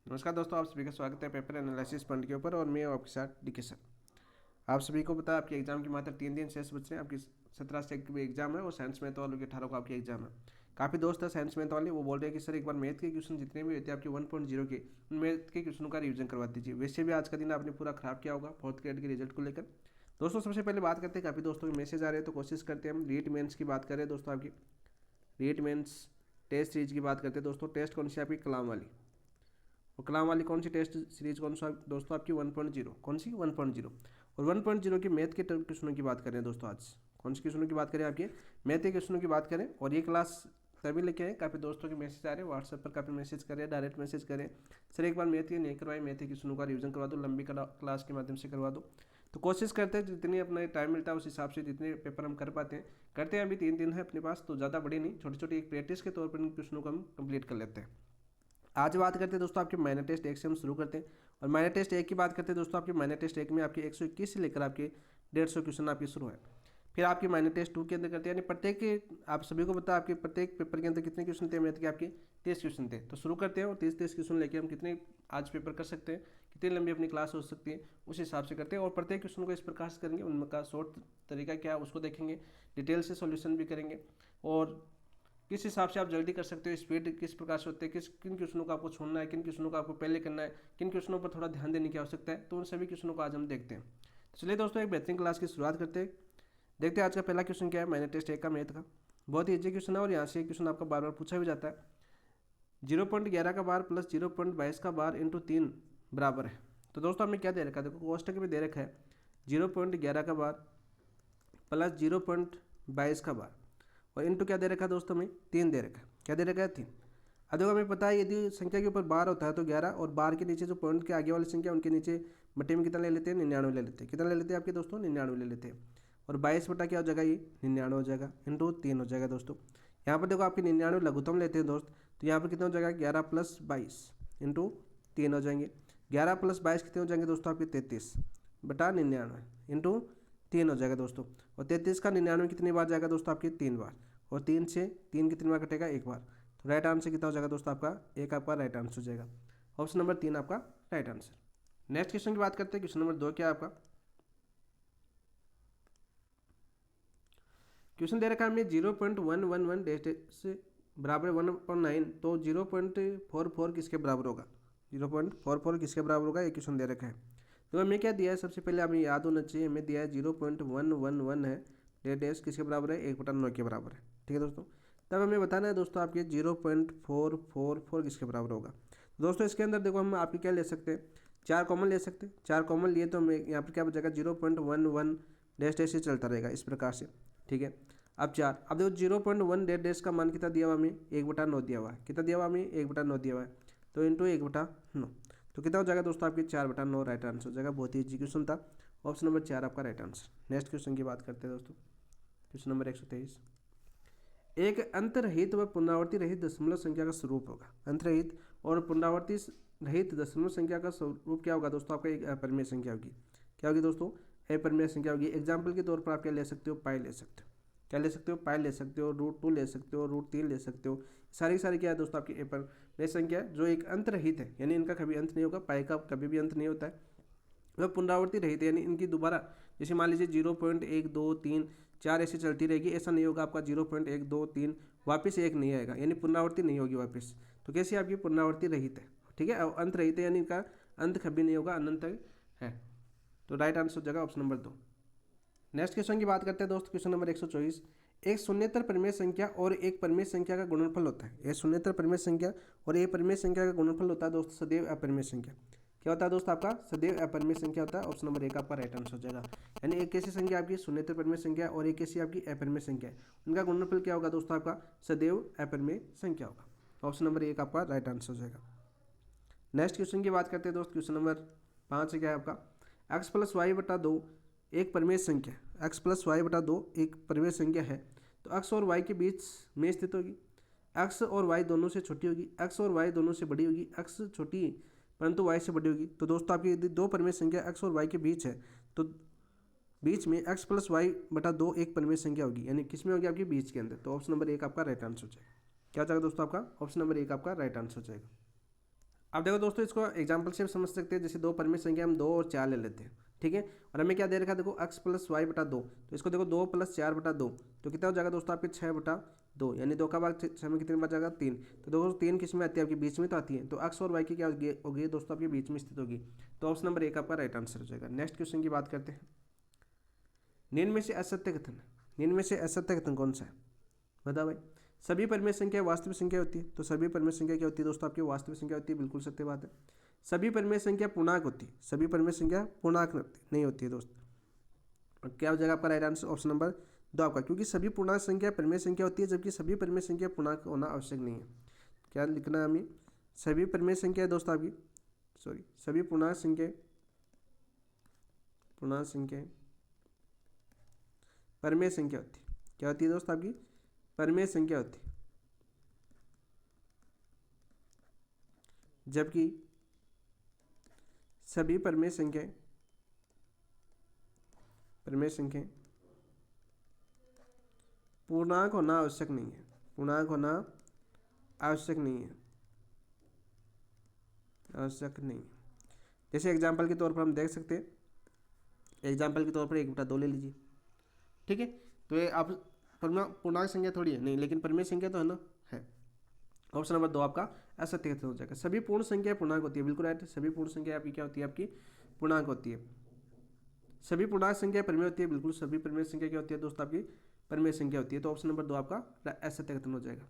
नमस्कार दोस्तों, आप सभी का स्वागत है पेपर एनालिसिस पॉइंट के ऊपर। और मैं हूं आपके साथ डीके सर। आप सभी को पता है आपके एग्जाम की मात्र 3 दिन शेष बच रहे हैं। आपकी 17 से की एग्जाम है और साइंस मैथ वालों की 18 को आपकी एग्जाम है। काफ़ी दोस्त है साइंस मैथ वाले, वो बोल रहे हैं कि सर एक बार मैथ के क्वेश्चन जितने भी होते हैं आपके 1.0 के, उन मैथ के क्वेश्चनों का रिविजन करवा दीजिए। वैसे भी आज का दिन आपने पूरा खराब किया होगा फोर्थ ग्रेड के रिजल्ट को लेकर। दोस्तों सबसे पहले बात करते हैं, काफ़ी दोस्तों के मैसेज आ रहे हैं तो कोशिश करते हैं हम रीट मेंस की बात करें। दोस्तों आपकी रीट मेंस टेस्ट सीरीज की बात करते हैं। दोस्तों टेस्ट कौन सी आपकी कलाम वाली, और कलाम वाली कौन सी टेस्ट सीरीज कौन सा दोस्तों आपकी 1.0, कौन सी 1.0। और 1.0 की मैथ के क्वेश्चनों की बात करें दोस्तों। आज कौन से क्वेश्चनों की बात करें, आपके मैथ के क्वेश्चनों की बात करें। और ये क्लास तभी लेके आए, काफ़ी दोस्तों के मैसेज आ रहे हैं व्हाट्सएप पर, काफ़ी मैसेज करें, डायरेक्ट मैसेज करें, सर एक बार मैथ की नहीं करवाई, मैथ के क्वेश्चनों का रिविजन करवा दो, लंबी क्लास के माध्यम से करवा दो। तो कोशिश करते हैं जितनी अपना टाइम मिलता है उस हिसाब से जितने पेपर हम कर पाते हैं करते हैं। अभी 3 दिन है अपने पास, तो ज़्यादा बड़ी नहीं, छोटी छोटी एक प्रैक्टिस के तौर पर इन क्वेश्चनों को हम कंप्लीट कर लेते हैं। आज बात करते हैं दोस्तों आपके माइनर टेस्ट 1 से हम शुरू करते हैं। और माइनर टेस्ट 1 की बात करते हैं दोस्तों। आपके माइनर टेस्ट 1 में आपके 121 से लेकर आपके 150 क्वेश्चन आपके शुरू है। फिर आपके माइनर टेस्ट 2 के अंदर करते हैं, यानी प्रत्येक के आप सभी को पता है आपके प्रत्येक पेपर के अंदर कितने क्वेश्चन थे मैथ के, आपके 30 क्वेश्चन थे। तो शुरू करते हैं और 30 क्वेश्चन लेके हम कितने आज पेपर कर सकते हैं, कितनी लंबी अपनी क्लास हो सकती है, उस हिसाब से करते हैं। और प्रत्येक क्वेश्चन को इस प्रकार से करेंगे, उनका शॉर्ट तरीका क्या है उसको देखेंगे, डिटेल से सॉल्यूशन भी करेंगे, और किस हिसाब से आप जल्दी कर सकते हो, स्पीड किस प्रकार से होते हैं, किन क्वेश्चनों को आपको छोड़ना है, किन क्वेश्चनों को आपको पहले करना है, किन क्वेश्चनों पर थोड़ा ध्यान देने की आवश्यकता है। तो उन सभी क्वेश्चनों को आज हम देखते हैं। तो चलिए दोस्तों एक बेहतरीन क्लास की शुरुआत करते हैं। देखते हैं आज का पहला क्वेश्चन क्या है, माइनर टेस्ट 1 का मैथ का। बहुत ही ईजी क्वेश्चन है और यहाँ से क्वेश्चन आपका बार बार पूछा भी जाता है। 0.11 का बार प्लस 0.22 का बार इंटू 3 बराबर है। तो दोस्तों हमें क्या दे रखा है, देखो कोष्टक में दे रखा है 0.11 का बार प्लस 0.22 का बार, और इंटू क्या दे रखा है दोस्तों हमें 3 दे रखा है। क्या दे रखा है 3। अब देखो हमें पता है यदि संख्या के ऊपर बार होता है तो 11, और बार के नीचे जो पॉइंट के आगे वाली संख्या उनके नीचे बटे में कितना ले लेते हैं, 99 ले लेते हैं। कितना ले लेते हैं आपके दोस्तों, 99 ले लेते हैं। और 22 बटा क्या हो जाएगा, ये 99 हो जाएगा, इंटू 3 हो जाएगा दोस्तों। यहाँ पर देखो आपके 99 लघुत्तम लेते हैं दोस्त, तो यहाँ पर कितना हो जाएगा 11 प्लस 22 इंटू 3 हो जाएंगे। 11 प्लस 22 कितने हो जाएंगे दोस्तों आपके 33 बटा 99 इंटू 3 हो जाएगा दोस्तों। और 33 का 99 कितनी बार जाएगा दोस्तों आपके 3 बार, और 3 से 3 कितनी बार कटेगा 1 बार। तो राइट आंसर कितना हो जाएगा दोस्तों आपका, एक आपका राइट आंसर हो जाएगा। ऑप्शन नंबर 3 आपका राइट आंसर। नेक्स्ट क्वेश्चन की बात करते हैं। क्वेश्चन नंबर 2 क्या है आपका, क्वेश्चन दे रखा है हमें 0.111 से बराबर 1/9, तो 0.44 किसके बराबर होगा, 0.44 किसके बराबर होगा, ये क्वेश्चन दे रखा है। तो हमें क्या दिया है, सबसे पहले हमें याद होना चाहिए, हमें दिया है 0.111 है, डेश किसके बराबर है, 1/9 के बराबर है। ठीक है दोस्तों, तब हमें बताना है दोस्तों आपके 0.444 किसके बराबर होगा। दोस्तों इसके अंदर देखो हम आपके क्या ले सकते हैं, 4 कॉमन ले सकते हैं। 4 कॉमन लिए तो हमें यहाँ पर क्या बचेगा 0.11 डैश डैश से चलता रहेगा इस प्रकार से। ठीक है, अब 4, अब देखो 0.1 डैश डैश का मान कितना दिया हुआ हमें, 1/9 दिया हुआ है। कितना दिया हुआ हमें, 1/9 दिया हुआ है, तो इंटू 1/9, तो कितना हो जाएगा दोस्तों आपके 4/9 राइट आंसर हो जाएगा। बहुत ही इजी क्वेश्चन था, ऑप्शन नंबर 4 आपका राइट आंसर। नेक्स्ट क्वेश्चन की बात करते हैं दोस्तों। क्वेश्चन नंबर 123, एक अंतरहित व पुनरावृत्ति रहित दशमलव संख्या का स्वरूप होगा। अंतरहित और पुनरावृत्ति रहित दशमलव संख्या का स्वरूप क्या होगा दोस्तों आपका, एक अपरिमेय संख्या होगी। क्या होगी दोस्तों, अपरिमेय संख्या होगी। एग्जाम्पल के तौर पर आप क्या ले सकते हो, पाई ले सकते हो। क्या ले सकते हो, पाई ले सकते हो, √2 ले सकते हो, √3 ले सकते हो। सारी सारी क्या है दोस्तों आपकी अपरिमेय संख्या है जो एक अंतरहित है, यानी इनका कभी अंत नहीं होगा। पाई का कभी भी अंत नहीं होता है। वह पुनरावृत्ति रहित है, यानी इनकी दोबारा जैसे मान लीजिए 0.1 2 3 4 ऐसे चलती रहेगी, ऐसा नहीं होगा आपका 0.1 2 3 वापस 1 नहीं आएगा, यानी पुनरावृत्ति नहीं होगी वापस। तो कैसे आपकी पुनरावृत्ति रहित है, ठीक है, अंत रहित है, यानी इनका अंत कभी नहीं होगा, अनंत तक है। तो राइट आंसर हो जाएगा ऑप्शन नंबर 2। नेक्स्ट क्वेश्चन की बात करते हैं दोस्त। क्वेश्चन नंबर 124, एक शून्येतर परिमेय संख्या और एक परिमेय संख्या का गुणनफल होता है। एक शून्येतर परिमेय संख्या और एक परिमेय संख्या का गुणनफल होता है दोस्त सदैव अपरिमेय संख्या। क्या होता है दोस्त आपका, सदैव अपरिमेय संख्या होता है। ऑप्शन नंबर 1 आपका राइट आंसर हो जाएगा। यानी एक कैसी संख्या आपकी शून्येतर परिमेय संख्या और एक कैसी आपकी अपरिमेय संख्या है, उनका गुणनफल क्या होगा दोस्तों आपका, सदैव अपरिमेय संख्या होगा। ऑप्शन नंबर 1 आपका राइट आंसर हो जाएगा। नेक्स्ट क्वेश्चन की बात करते हैं दोस्त। क्वेश्चन नंबर 5 क्या है आपका, x प्लस वाई बटा 2 एक परिमेय संख्या, x प्लस वाई बटा 2 एक परिमेय संख्या है, तो x और y के बीच में स्थित होगी। x और y दोनों से छोटी होगी, x और y दोनों से बड़ी होगी, x छोटी परंतु y से बड़ी होगी। तो दोस्तों आपकी यदि दो परिमेय संख्या x और y के बीच है तो बीच में x प्लस वाई बटा 2 एक परिमेय संख्या होगी, यानी किस में होगी आपकी बीच के अंदर। तो ऑप्शन नंबर 1 आपका राइट आंसर हो जाएगा। क्या हो जाएगा दोस्तों आपका, ऑप्शन नंबर 1 आपका राइट आंसर हो जाएगा। अब देखो दोस्तों, इसको एग्जाम्पल से समझ सकते हैं। जैसे दो परिमेय संख्या हम 2 और 4 ले लेते हैं, ठीक है। और हमें क्या दे रखा है, देखो x + y / 2। तो इसको देखो 2 + 4 / 2, तो कितना हो जाएगा दोस्तों आपके 6/2, यानी 2 का भाग 6 में कितने बच जाएगा 3। तो दोस्तों 3 किस में आती है, आपके बीच में तो आती है। तो x और y की क्या होगी दोस्तों, आपके बीच में स्थित होगी। तो ऑप्शन नंबर 1 आपका राइट आंसर हो जाएगा। नेक्स्ट क्वेश्चन की बात करते हैं। निम्न में से असत्य कथन, निम्न में से असत्य कथन कौन सा है, बताओ भाई। सभी परिमेय संख्या वास्तविक संख्या होती है। तो सभी परिमेय संख्या क्या होती है दोस्तों, आपकी वास्तविक संख्या होती है, बिल्कुल सत्य बात है। सभी परिमेय संख्या पूर्णांक होती है, सभी परिमेय संख्या पूर्णांक नहीं होती है दोस्त। क्या हो जाएगा आपका राइट आंसर, ऑप्शन नंबर 2 आपका, क्योंकि सभी पूर्णांक संख्या परिमेय संख्या होती है, जबकि सभी परिमेय संख्या पूर्णांक होना आवश्यक नहीं है। क्या लिखना है हमें, सभी परिमेय संख्या दोस्त आपकी, सॉरी, सभी पूर्णांक संख्या परिमेय संख्या होती है। क्या होती है दोस्त आपकी, परिमेय संख्या होती है, जबकि सभी परिमेय संख्या पूर्णांक होना आवश्यक नहीं है, पूर्णांक होना आवश्यक नहीं है, आवश्यक नहीं। जैसे एग्जाम्पल के तौर पर हम देख सकते हैं, एग्जाम्पल के तौर पर 1/2 ले लीजिए, ठीक है। तो ये आप पूर्णांक संख्या थोड़ी है, नहीं, लेकिन परिमेय संख्या तो है ना, है। ऑप्शन नंबर 2 आपका असत्य कथन हो जाएगा। सभी पूर्ण संख्या पूर्णांक होती है, बिल्कुल राइट। सभी पूर्ण संख्या आपकी क्या होती है, आपकी पूर्णांक होती है। सभी पूर्णांक संख्या परिमेय होती है, बिल्कुल सभी परिमेय संख्या क्या होती है दोस्त, आपकी परिमेय संख्या होती है। तो ऑप्शन नंबर 2 आपका असत्य कथन हो जाएगा।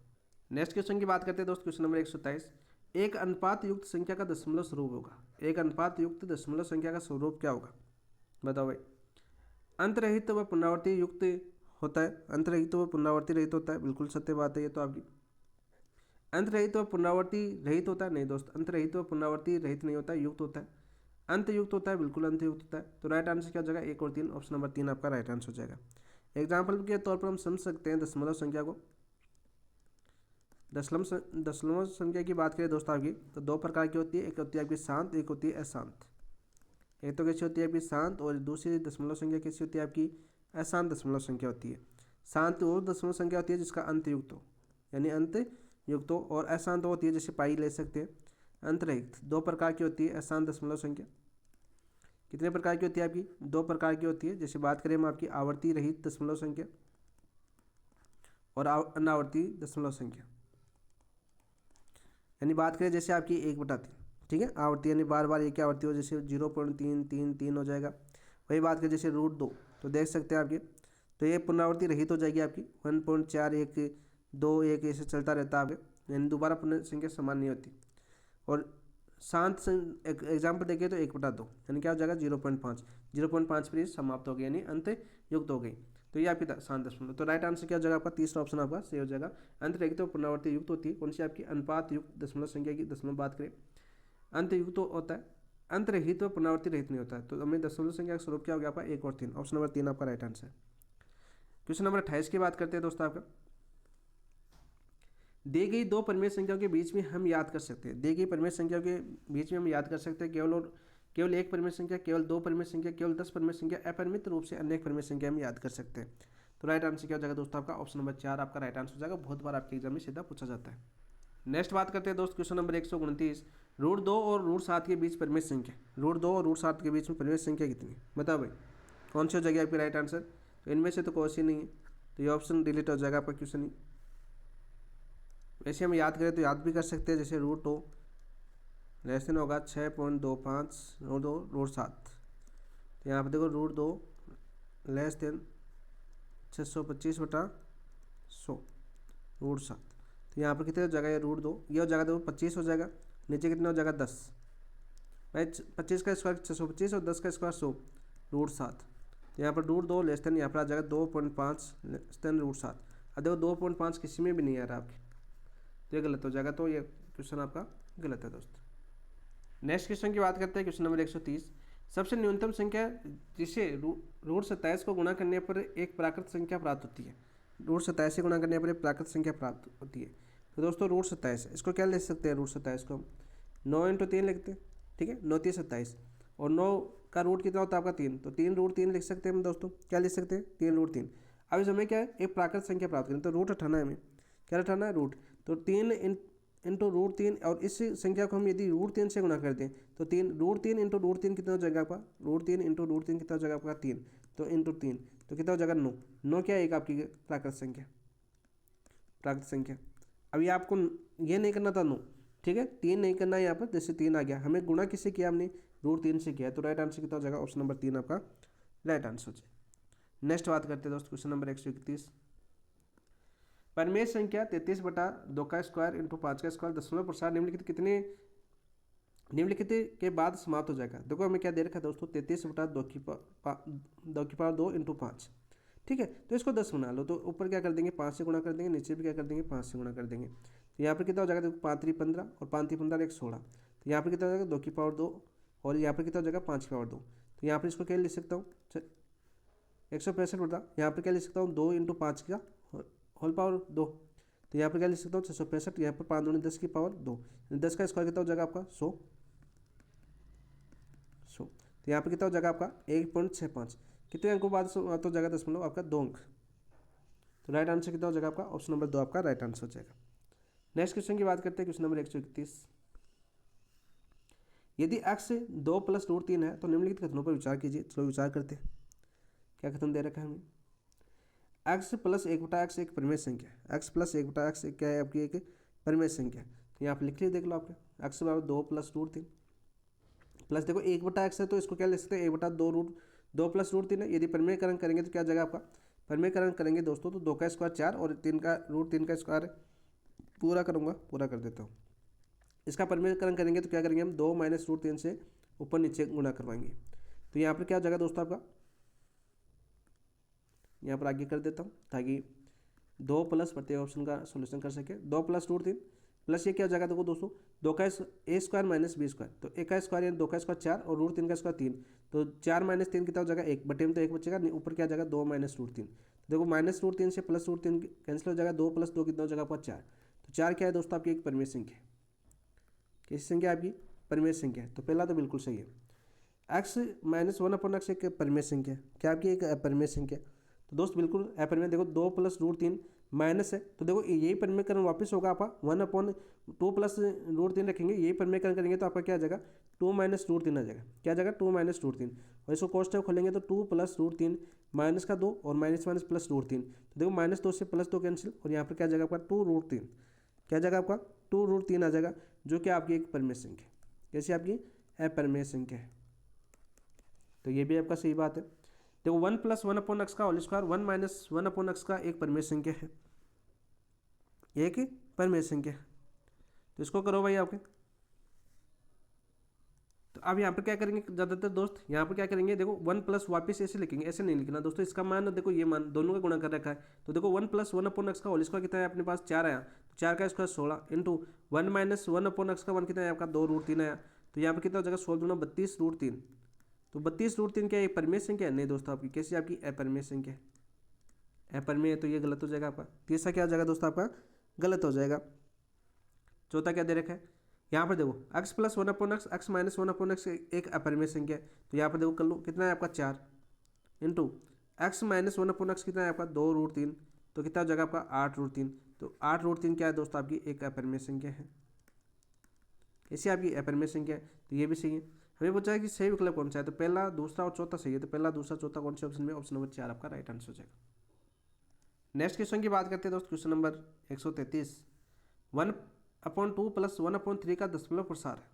नेक्स्ट क्वेश्चन की बात करते हैं दोस्त, क्वेश्चन नंबर 127। एक अनुपात युक्त संख्या का दशमलव स्वरूप होगा। एक अनुपात युक्त दशमलव संख्या का स्वरूप क्या होगा, बताओ भाई। अंतरहित व पुनरावृत्ति युक्त होता है, अंतरहित व पुनरावृत्ति रहित होता है, बिल्कुल सत्य बात है ये तो आपकी। अंतरहित व पुनरावृत्ति रहित होता है, नहीं दोस्त, अंतरहित व पुनरावृत्ति रहित नहीं होता है, युक्त होता है। अंत युक्त होता है, बिल्कुल अंत युक्त होता है। तो राइट आंसर क्या हो जाएगा, 1 और 3, ऑप्शन नंबर 3 आपका राइट आंसर हो जाएगा। एग्जाम्पल के तौर पर हम समझ सकते हैं दशमलव संख्या को। दशमलव संख्या की बात करें दोस्तों आपकी, तो 2 प्रकार की होती है। एक होती है आपकी शांत, एक होती है अशांत। एक तो कैसी होती है आपकी शांत, और दूसरी दशमलव संख्या कैसी होती है आपकी अशांत दशमलव संख्या होती है। शांत वो दशमलव संख्या होती है जिसका अंत युक्त हो, यानी अंत युक्त हो, और अशांत होती है, जैसे पाई ले सकते हैं। अंतरहित 2 प्रकार की होती है अशांत दशमलव संख्या। कितने प्रकार की होती है आपकी, 2 प्रकार की होती है। जैसे बात करें हम आपकी आवर्ती रहित दशमलव संख्या और अनावर्ती दशमलव संख्या। यानी बात करें जैसे आपकी 1/3, ठीक है, आवर्ती यानी बार बार एक आवर्ती हो, जैसे 0.333 हो जाएगा। वही बात करें जैसे √2, तो देख सकते हैं आपके, तो ये पुनरावृत्ति रहित हो जाएगी आपकी। 1.412 ऐसे चलता रहता है आपके, यानी दोबारा पूर्ण संख्या समान नहीं होती। और शांत एग्जाम्पल देखिए तो 1/2, यानी क्या हो जाएगा 0.5 पर समाप्त हो गई, यानी अंत युक्त हो गई। तो ये आपकी शांत दशमलव। तो राइट आंसर क्या हो जाएगा आपका, तीसरा ऑप्शन आपका सही हो जाएगा। अंत रहित तो पुनरावृत्ति युक्त होती है, कौन सी आपकी अनुपात युक्त दशमलव संख्या की दशमलव बात करें, अंत युक्त होता है, अंत रहित व पुनरावृत्ति रहित नहीं होता है। तो हमें दशमलव संख्या का स्वरूप क्या हो गया आपका, 1 और 3, ऑप्शन नंबर 3 आपका राइट आंसर। क्वेश्चन नंबर 28 की बात करते हैं दोस्तों आपका। दी गई 2 परिमेय संख्याओं के बीच में हम याद कर सकते हैं, दी गई परिमेय संख्याओं के बीच में हम याद कर सकते हैं केवल 1 परिमेय संख्या, केवल 2 परिमेय संख्या, केवल 10 परिमेय संख्या, अपरिमित रूप से अनेक परिमेय संख्या हम याद कर सकते हैं। तो राइट आंसर क्या हो जाएगा दोस्तों आपका, ऑप्शन नंबर 4 आपका राइट आंसर हो जाएगा। बहुत बार आपके एग्जाम में सीधा पूछा जाता है। नेक्स्ट बात करते हैं दोस्त, क्वेश्चन नंबर 129। √2 और √7 के बीच परिमेय संख्या, √2 और √7 के बीच में परिमेय संख्या कितनी, बताओ भाई, कौन सी हो जाएगी आपकी राइट आंसर। तो इनमें से तो कोई सी नहीं है, तो ये ऑप्शन डिलीट हो जाएगा आपका क्वेश्चन ही। वैसे हम याद करें तो याद भी कर सकते हैं, जैसे √2 लेस देन होगा 6.25 √2 √7। तो यहाँ पर देखो √2 लेस देन 625/100 √7। तो यहाँ पर कितने हो जाएगा, ये √2, ये हो जाएगा देखो 25 हो जाएगा, नीचे कितना हो जाएगा 10 भाई, 25 का स्क्वायर 625 और 10 का स्क्वायर 100 √7। तो यहाँ पर √2 लेस देन यहाँ पर आ जाएगा 2.5 लेस देन √7। अब देखो 2.5 किसी में भी नहीं आ रहा आपके, तो ये गलत हो जाएगा। तो ये क्वेश्चन आपका गलत है दोस्त। नेक्स्ट क्वेश्चन की बात करते हैं, क्वेश्चन नंबर 130। सबसे न्यूनतम संख्या जिसे √27 को गुणा करने पर एक प्राकृत संख्या प्राप्त होती है, √27 से गुणा करने पर एक प्राकृत संख्या प्राप्त होती है। तो दोस्तों √27 इसको क्या लिख सकते हैं, √27 को हम 9 × 3 लिखते हैं, ठीक है, 9 × 3 = 27, और 9 का रूट कितना होता है आपका 3, तो 3 √3 लिख सकते हैं हम दोस्तों। क्या लिख सकते हैं, 3 √3। अब इस हमें क्या है, एक प्राकृत संख्या प्राप्त करें, तो रूट हटाना है हमें, क्या हटाना है, रूट। तो 3 इंटू रूट 3, और इस संख्या को हम यदि रूट 3 से गुणा कर दें तो 3, रूट 3 इंटू रूट 3 कितना हो जाएगा आपका, रूट 3 इंटू रूट 3 कितना हो जाएगा आपका 3, तो इंटू 3 तो कितना हो जाएगा 9। 9 क्या है एक आपकी प्राकृत संख्या, प्राकृत संख्या। अभी आपको ये नहीं करना था 9, ठीक है, 3 नहीं करना है यहाँ पर, जैसे 3 आ गया, हमें गुणा किससे किया हमने, रूट 3 से किया, तो राइट आंसर कितना हो जाएगा, ऑप्शन नंबर 3 आपका राइट आंसर हो जाए। नेक्स्ट बात करते हैं दोस्त, क्वेश्चन नंबर 131। परिमेय संख्या 33/2 का स्क्वायर इंटू 5 का स्क्वायर दशमलव प्रसार निम्नलिखित कितने, निम्नलिखित के बाद समाप्त हो जाएगा। देखो हमें क्या दे रखा है दोस्तों, 33/2 की पावर 2 इंटू 5, ठीक है, तो इसको 10 बना लो, तो ऊपर क्या कर देंगे 5 से गुणा कर देंगे, नीचे भी क्या कर देंगे 5 से गुणा कर देंगे, तो यहाँ पर कितना हो जाएगा, देखो 5 3 15 और 5 3 15 1 16, तो यहाँ पर कितना हो जाएगा 2 की पावर 2 और यहाँ पर कितना हो जाएगा 5 की पावर 2, तो यहाँ पर इसको क्या लिख सकता हूँ 165 बटा, यहाँ पर क्या लिख सकता हूँ 2 इंटू 5 का होल पावर 2, तो यहाँ पर क्या लिख सकता हूँ 665, यहाँ पर 5 दूनी 10 की पावर 2, 10 का स्क्वायर कितना हो जाएगा आपका 100, तो यहाँ पर कितना हो जाएगा आपका 1.65, कितने अंकों बाद तो जाएगा दशमलव आपका 2 अंक, तो राइट आंसर कितना हो जाएगा आपका, ऑप्शन नंबर 2 आपका राइट आंसर हो जाएगा। नेक्स्ट क्वेश्चन की बात करते हैं, क्वेश्चन नंबर 131। यदि x 2 + √3 है तो निम्नलिखित कथनों पर विचार कीजिए। चलो विचार करते हैं, क्या कथन दे रखा है हमें, x + 1/x एक परिमेय संख्या है, x + 1/x क्या है आपकी एक परिमेय संख्या, तो यहाँ पर लिख लीजिए, देख लो आपके x = 2 + √3 प्लस देखो 1/x है तो इसको क्या लिख सकते हैं 1/2 + √3 है, यदि परिमेयकरण करेंगे तो क्या जाएगा आपका, परिमेयकरण करेंगे दोस्तों तो 2 का स्क्वायर 4 और 3 का √3 का स्क्वायर पूरा करूँगा, पूरा कर देता हूँ। इसका परिमेयकरण करेंगे तो क्या करेंगे हम 2 - √3 से ऊपर नीचे गुणा करवाएंगे, तो यहाँ पर क्या हो जाएगा दोस्तों आपका, यहाँ पर आगे कर देता हूँ ताकि 2 प्लस प्रत्येक ऑप्शन का सोल्यूशन कर सके। 2 + √3 प्लस ये क्या हो जाएगा, देखो दोस्तों 2 का a² - b², तो a का स्क्वायर यानी 2 का स्क्वायर 4 और √3 का स्क्वायर 3, तो 4 - 3 कितना हो जाएगा 1, बटे में तो 1 बचेगा, ऊपर क्या जाएगा 2 - √3, तो देखो -√3 से +√3 कैंसिल हो जाएगा, 2 + 2 कितना हो जाएगा आपका 4, तो 4 क्या है दोस्तों आपकी एक परिमेय संख्या, कैसी संख्या आपकी परिमेय संख्या है, तो पहला तो बिल्कुल सही है। x - 1/x एक परिमेय संख्या, क्या आपकी एक अपरिमेय संख्या, तो दोस्त बिल्कुल अपरिमेय, देखो 2 + √3 माइनस है, तो देखो यही परिमेयकरण वापस होगा आपका 1/2 + √3 रखेंगे, यही परिमेयकरण करेंगे तो आपका क्या आ जाएगा 2 - √3 आ जाएगा, क्या आ जाएगा 2 - √3, और इसको कोष्टक खोलेंगे तो 2 + √3 माइनस का 2 और माइनस माइनस प्लस √3, तो देखो -2 से +2 कैंसिल, और यहाँ पर क्या आ जाएगा आपका 2√3, क्या आ जाएगा आपका 2√3 आ जाएगा, जो कि आपकी एक परिमेय संख्या, कैसी आपकी अपरिमेय संख्या है, तो ये भी आपका सही बात है। देखो 1 + 1/x का होल स्क्वायर 1 - 1/x का एक परिमेय संख्या है, एक परिमेय संख्या है, तो इसको करो भाई आपके। तो अब यहाँ पर क्या करेंगे ज़्यादातर दोस्त, यहाँ पर क्या करेंगे देखो 1 प्लस वापस ऐसे लिखेंगे, ऐसे नहीं लिखना दोस्तों, इसका मान देखो ये मान दोनों का गुणा कर रखा है, तो देखो 1 + 1/x का होल स्क्वायर कितना है अपने पास 4 आया, तो 4 का स्क्वायर 16 इंटू 1 - 1/x का 1 कितना है आपका 2√3 आया, तो यहाँ पर कितना हो जाएगा 16 दूना 32 √3, तो 32 √3 क्या एक परिमेय संख्या है, नहीं दोस्तों आपकी कैसी आपकी अपरिमेय संख्या है, अपरिमेय है, तो ये गलत हो जाएगा आपका, तीसरा क्या हो जाएगा दोस्तों आपका गलत हो जाएगा। चौथा क्या दे रखा है, यहाँ पर देखो x + 1/x x - 1/x एक अपरिमेय संख्या है, तो यहाँ पर देखो कर लो कितना है आपका 4 इंटू x - 1/x कितना है आपका 2√3, तो कितना हो जाएगा आपका 8√3, तो 8√3 क्या है दोस्तों आपकी एक अपरिमेय संख्या है, ऐसी आपकी अपरिमेय संख्या है, तो ये भी सही है। हमें पूछा है कि सही विकल्प कौन सा है, तो पहला दूसरा और चौथा सही है, तो पहला दूसरा चौथा कौन से ऑप्शन में, ऑप्शन नंबर 4 आपका राइट आंसर हो जाएगा। नेक्स्ट क्वेश्चन की बात करते हैं दोस्त, क्वेश्चन नंबर 133। 1/2 + 1/3 का दशमलव प्रसार है,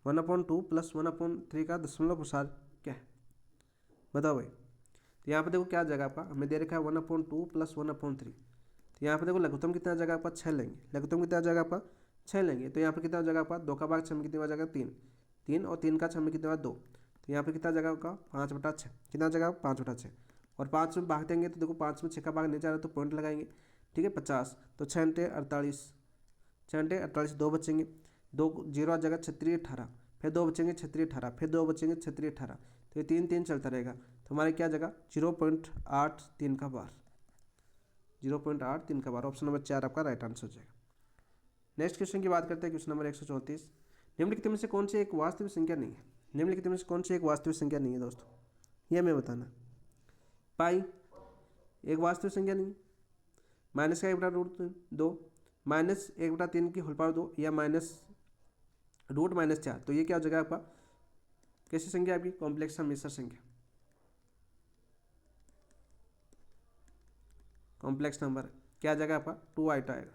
1/2 + 1/3 का दशमलव प्रसार क्या है बताओ भाई, तो यहाँ पे देखो क्या आ जाएगा आपका, हमें दे रखा है 1/2 + 1/3, तो यहाँ पे देखो लघुत्तम कितना आ जाएगा आपका 6 लेंगे, लघुत्तम कितना आ जाएगा आपका 6 लेंगे, तो यहाँ पर कितना हो जाएगा आपका 2 का भाग 6 में कितना आ जाएगा 3, 3 और 3 का 6 में कितना 2, तो यहाँ पर कितना आ जाएगा आपका 5/6, कितना आ जाएगा 5/6, और 5 में भाग देंगे तो देखो 5 में 6 का भाग नहीं जा रहा तो पॉइंट लगाएंगे, ठीक है 50, तो 6 × 48, 6 × 48 2 बचेंगे, 2 0 आ जाएगा 36 18, फिर 2 बचेंगे 36 18, फिर 2 बचेंगे 36 18, तो ये 3 3 चलता रहेगा, तो हमारे क्या आ जाएगा 0.83 का बार, 0.83 का बार, ऑप्शन नंबर 4 आपका राइट आंसर हो जाएगा। नेक्स्ट क्वेश्चन की बात करते हैं, क्वेश्चन नंबर 134। निम्नलिखित में से कौन सी एक वास्तविक संख्या नहीं है, निम्नलिखित में से कौन सी एक वास्तविक संख्या नहीं है दोस्तों, ये हमें बताना। पाई एक वास्तविक संख्या नहीं, -(2) -1/3 की होल पावर 2 या -√-4, तो ये क्या हो जाएगा आपका, कैसी संख्या आपकी, कॉम्प्लेक्स मिश्र संख्या, कॉम्प्लेक्स नंबर क्या आ जाएगा आपका, 2 आइटा आएगा।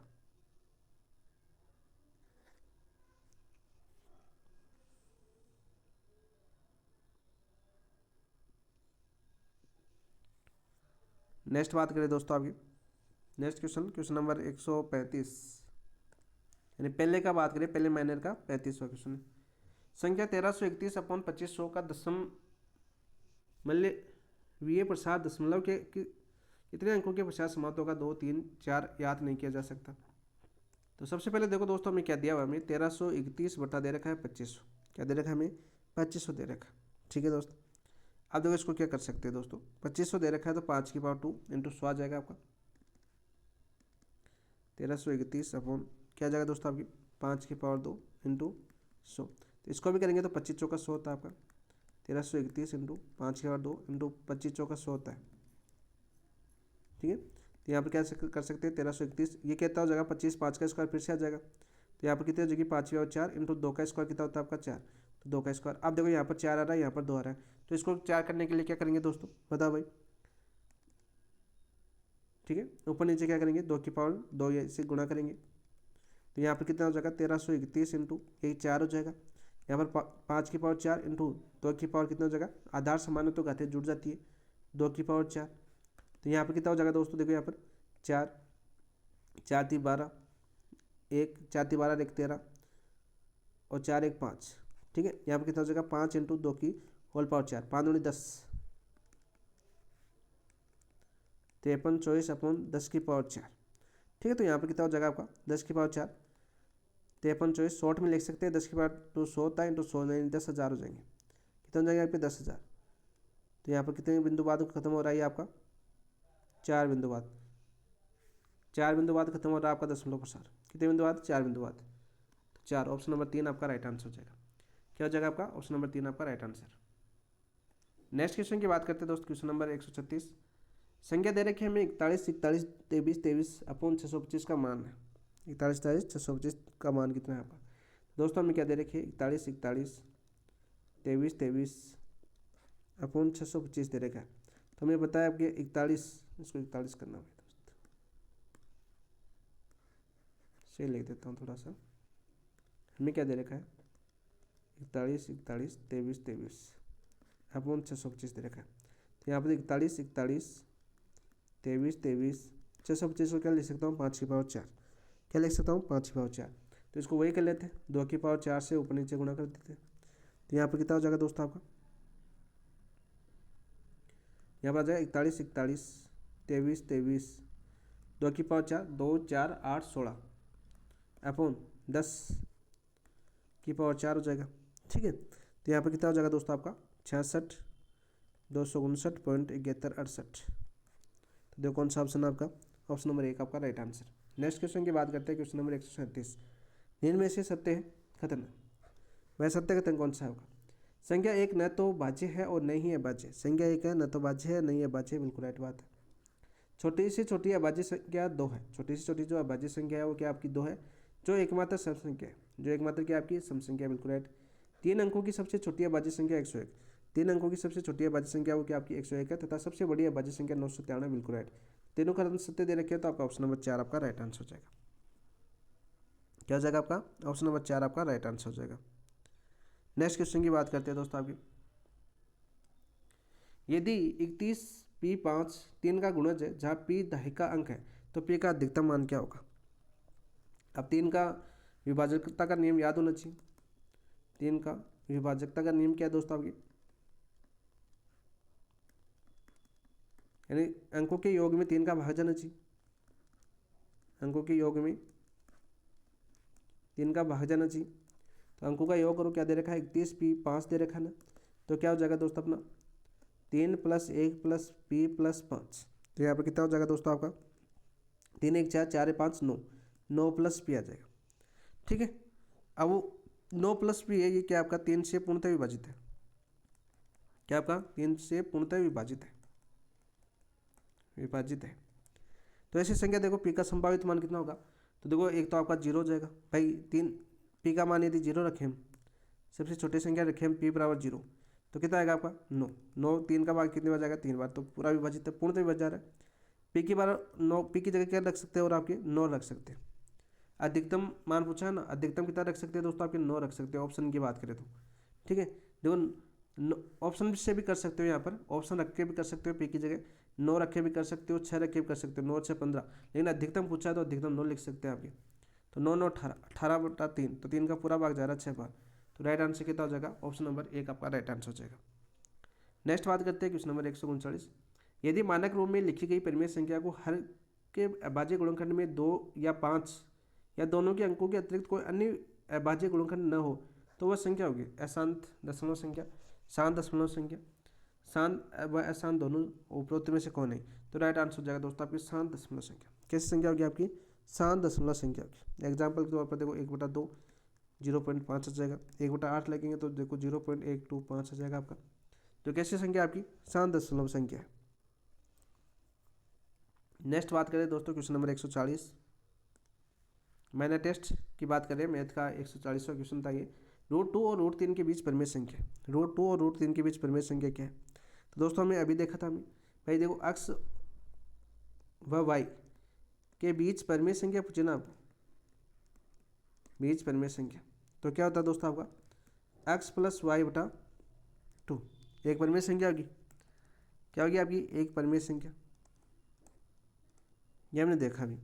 नेक्स्ट बात करें दोस्तों आपकी, नेक्स्ट क्वेश्चन नंबर 135, यानी पहले का बात करें, पहले महीने का 35वां क्वेश्चन है। संख्या 1331/2500 का दशम मूल्य प्रसार दशमलव के कितने अंकों के पश्चात समाप्त होगा, 2, 3, 4 याद नहीं किया जा सकता। तो सबसे पहले देखो दोस्तों, हमें क्या दिया हुआ, हमें 1331 बटा दे रखा है 2500, क्या दे रखा है हमें, 2500 दे रखा है। ठीक है दोस्तों, अब देखो इसको क्या कर सकते हैं दोस्तों, 2500 दे रखा है तो 5 की पावर 2 इंटू 100 आ जाएगा आपका, 1331 अपॉन क्या जाएगा दोस्तों आपकी, 5 की पावर 2 इंटू 100। तो इसको भी करेंगे तो 25 चौका 100 होता है आपका, 1331 इंटू 5 की पावर 2 इंटू 25 चौका 100 होता है। ठीक है, तो यहाँ पर क्या कर सकते हैं, 1331 ये कहता हो जाएगा 25, 5 का स्क्वायर फिर से आ जाएगा, तो यहाँ पर कितनी हो जाएगी, 5 की पावर 4 इंटू 2 का स्क्वायर कितना होता है आपका 4, तो 2 का स्क्वायर। अब देखो यहाँ पर 4 आ रहा है, यहाँ पर 2 आ रहा है, तो इसको 4 करने के लिए क्या करेंगे दोस्तों, बताओ भाई। ठीक है, ऊपर नीचे क्या करेंगे, 2 की पावर 2 से गुणा करेंगे, तो यहाँ पर कितना हो जाएगा, 1331 इंटू 4 हो जाएगा, यहाँ पर 5 की पावर 4 इंटू 2 की पावर कितना हो जाएगा, आधार समान है तो घातें जुड़ जाती है, 2 की पावर 4, तो यहाँ पर कितना हो जाएगा दोस्तों, देखो यहाँ पर 4 4 3 12, 1 4 3 12 1 13 और 4 1 5। ठीक है, यहाँ पर कितना हो जाएगा, 5 इंटू 2 की होल पावर 4, 5 दूनी 10, 53 24 अपॉन 10 की पावर 4। ठीक है, तो यहाँ पर कितना हो जाएगा आपका, 10 की पावर 4, 53 24 शॉर्ट में लिख सकते हैं, 10 की पावर 2 100 होता है इंटू 100 नहीं 10,000 हो जाएंगे, कितना हो जाएगा यहाँ पे 10,000। तो यहाँ पर कितने बिंदु बाद खत्म हो रहा है आपका, 4 बिंदु बाद, 4 बिंदु बाद खत्म हो रहा है आपका दशमलव प्रसार, कितने बिंदु बाद, 4 बिंदु बाद, तो 4, ऑप्शन नंबर 3 आपका राइट आंसर हो जाएगा। क्या हो जाएगा आपका, ऑप्शन नंबर 3 आपका राइट आंसर। नेक्स्ट क्वेश्चन की बात करते हैं दोस्त, क्वेश्चन नंबर 136, संख्या दे रखी है हमें 41 41 23 23 अपॉन 625 का मान है, 41 41 625 का मान कितना है आपका। दोस्तों हमें क्या दे रखी है, 41 41 23 23 अपॉन 625 दे रखा है, तो हमें बताया आपके 41, इसको 41 करना है दोस्त, से लिख देता हूँ थोड़ा सा, हमें क्या दे रखा है, 41 41 23 23 अपॉन 625 दे रखा है, तो यहाँ पर 41 41 23 23 625 को क्या लिख सकता हूँ, 5 की पावर 4, क्या लिख सकता हूँ, 5 की पावर 4, तो इसको वही कर लेते हैं, 2 की पावर 4 से ऊपर नीचे गुणा कर देते हैं, तो यहाँ पर कितना हो जाएगा दोस्तों आपका, यहाँ पर आ जाएगा 41 41 23 23 2 की पावर 4 2 4 8 16 अपॉन 10 की पावर 4 हो जाएगा। ठीक है, तो यहाँ पर कितना हो जाएगा दोस्तों आपका, 66 259.7168। तो देखो कौन सा ऑप्शन है आपका, ऑप्शन नंबर 1 आपका राइट आंसर। नेक्स्ट क्वेश्चन की बात करते हैं, क्वेश्चन नंबर 137, निम्न में से सत्य है कथन, वह सत्य कथन कौन सा होगा। संख्या 1 न तो भाज्य है और नहीं है अभाज्य, संख्या 1 है न तो भाज्य है नहीं है अभाज्य, बिल्कुल राइट बात है। छोटी से छोटी अभाज्य संख्या 2 है, छोटी से छोटी जो अभाज्य संख्या है वो क्या आपकी 2 है, जो एकमात्र सम संख्या है, जो एकमात्र क्या आपकी सम संख्या, बिल्कुल राइट। 3 अंकों की सबसे छोटी अभाज्य संख्या 101, 3 अंकों की सबसे छोटी अभाज्य संख्या वो क्या आपकी 101 है, तथा सबसे बड़ी अभाज्य संख्या 993, बिल्कुल राइट। तीनों का सत्य दे रखे, तो आपका ऑप्शन नंबर 4 आपका राइट आंसर हो जाएगा। क्या हो जाएगा आपका, ऑप्शन नंबर 4 आपका राइट आंसर हो जाएगा। नेक्स्ट क्वेश्चन की बात करते हैं दोस्तों आपकी, यदि 31 P5 3 का गुणज है जहाँ P दहाई का अंक है, तो P का अधिकतम मान क्या होगा। अब 3 का विभाजकता का नियम याद होना चाहिए, 3 का विभाजकता का नियम क्या है दोस्तों आपकी, यानी अंकों के योग में 3 का भाग जाना चाहिए, अंकों के योग में 3 का भाग जाना चाहिए, तो अंकों का योग करो, क्या दे रखा है 31 P5 दे रखा है ना, तो क्या हो जाएगा दोस्तों अपना 3 + 1 + P + 5, तो यहाँ पर कितना हो जाएगा दोस्तों आपका 3 1 4 4 5 9 9 + P आ जाएगा। ठीक है, अब वो 9 + P है, ये क्या आपका 3 से पूर्णतः विभाजित है, क्या आपका 3 से पूर्णतः विभाजित है, विभाजित है। तो ऐसी संख्या देखो P का संभावित मान कितना होगा, तो देखो एक तो आपका जीरो हो जाएगा भाई, तीन पी का मान यदि जीरो रखें हम, सबसे छोटी संख्या रखें हम पी बराबर जीरो, तो कितना आएगा आपका 9। 9 तीन का भाग कितनी बार जाएगा 3 बार, तो पूरा विभाजित है, पूर्ण तो विभाज्य जा रहा है। पी की बार 9, पी की जगह क्या रख सकते हैं और आपके 9 रख सकते हैं। अधिकतम मान पूछा है ना, अधिकतम कितना रख सकते हैं दोस्तों, आपके 9 रख सकते हैं ऑप्शन की बात करें तो। ठीक है, देखो ऑप्शन से भी कर सकते हो, यहाँ पर ऑप्शन रख के भी कर सकते हो, पी की जगह 9 रखे भी कर सकते हो, 6 रखे भी कर सकते हो, 9 6 15, लेकिन अधिकतम पूछा है तो अधिकतम 9 लिख सकते हैं आपके। तो 9 9 18, 18/3, तो 3 का पूरा भाग जा रहा है 6 बार, तो राइट आंसर कितना हो जाएगा, ऑप्शन नंबर 1 आपका राइट आंसर हो जाएगा। नेक्स्ट बात करते हैं क्वेश्चन नंबर 139। यदि मानक रूप में लिखी गई परिमेय संख्या को हर के अभाज्य गुणनखंड में 2 या 5 या दोनों के अंकों के अतिरिक्त कोई अन्य अभाज्य गुणनखंड न हो तो वह संख्या होगी अशांत दशमलव संख्या, शांत दशमलव संख्या, शांत व अशांत दोनों उपरोक्त में से कौन है, तो राइट आंसर हो जाएगा दोस्तों आपकी शांत दशमलव संख्या। कैसी संख्या होगी आपकी, शांत दशमलव संख्या होगी। एग्जाम्पल के तौर पर देखो 1/2 0.5 आ जाएगा, 1/8 लगेंगे तो देखो 0.125 आ जाएगा आपका, तो कैसी संख्या आपकी शांत दशमलव संख्या है। नेक्स्ट बात करें दोस्तों क्वेश्चन नंबर 140, मैंने टेस्ट की बात करें, मैथ का 140वां क्वेश्चन था ये। √2 और √3 के बीच परिमेय संख्या, √2 और √3 के बीच परिमेय संख्या क्या है, तो दोस्तों हमने अभी देखा था हमें भाई, देखो अक्स व वाई के बीच परिमेय संख्या पूछे ना आपको, बीच परिमेय संख्या, तो क्या होता है दोस्तों आपका x + y/2 एक परिमेय संख्या होगी, क्या होगी आपकी एक परिमेय संख्या, ये हमने देखा भी।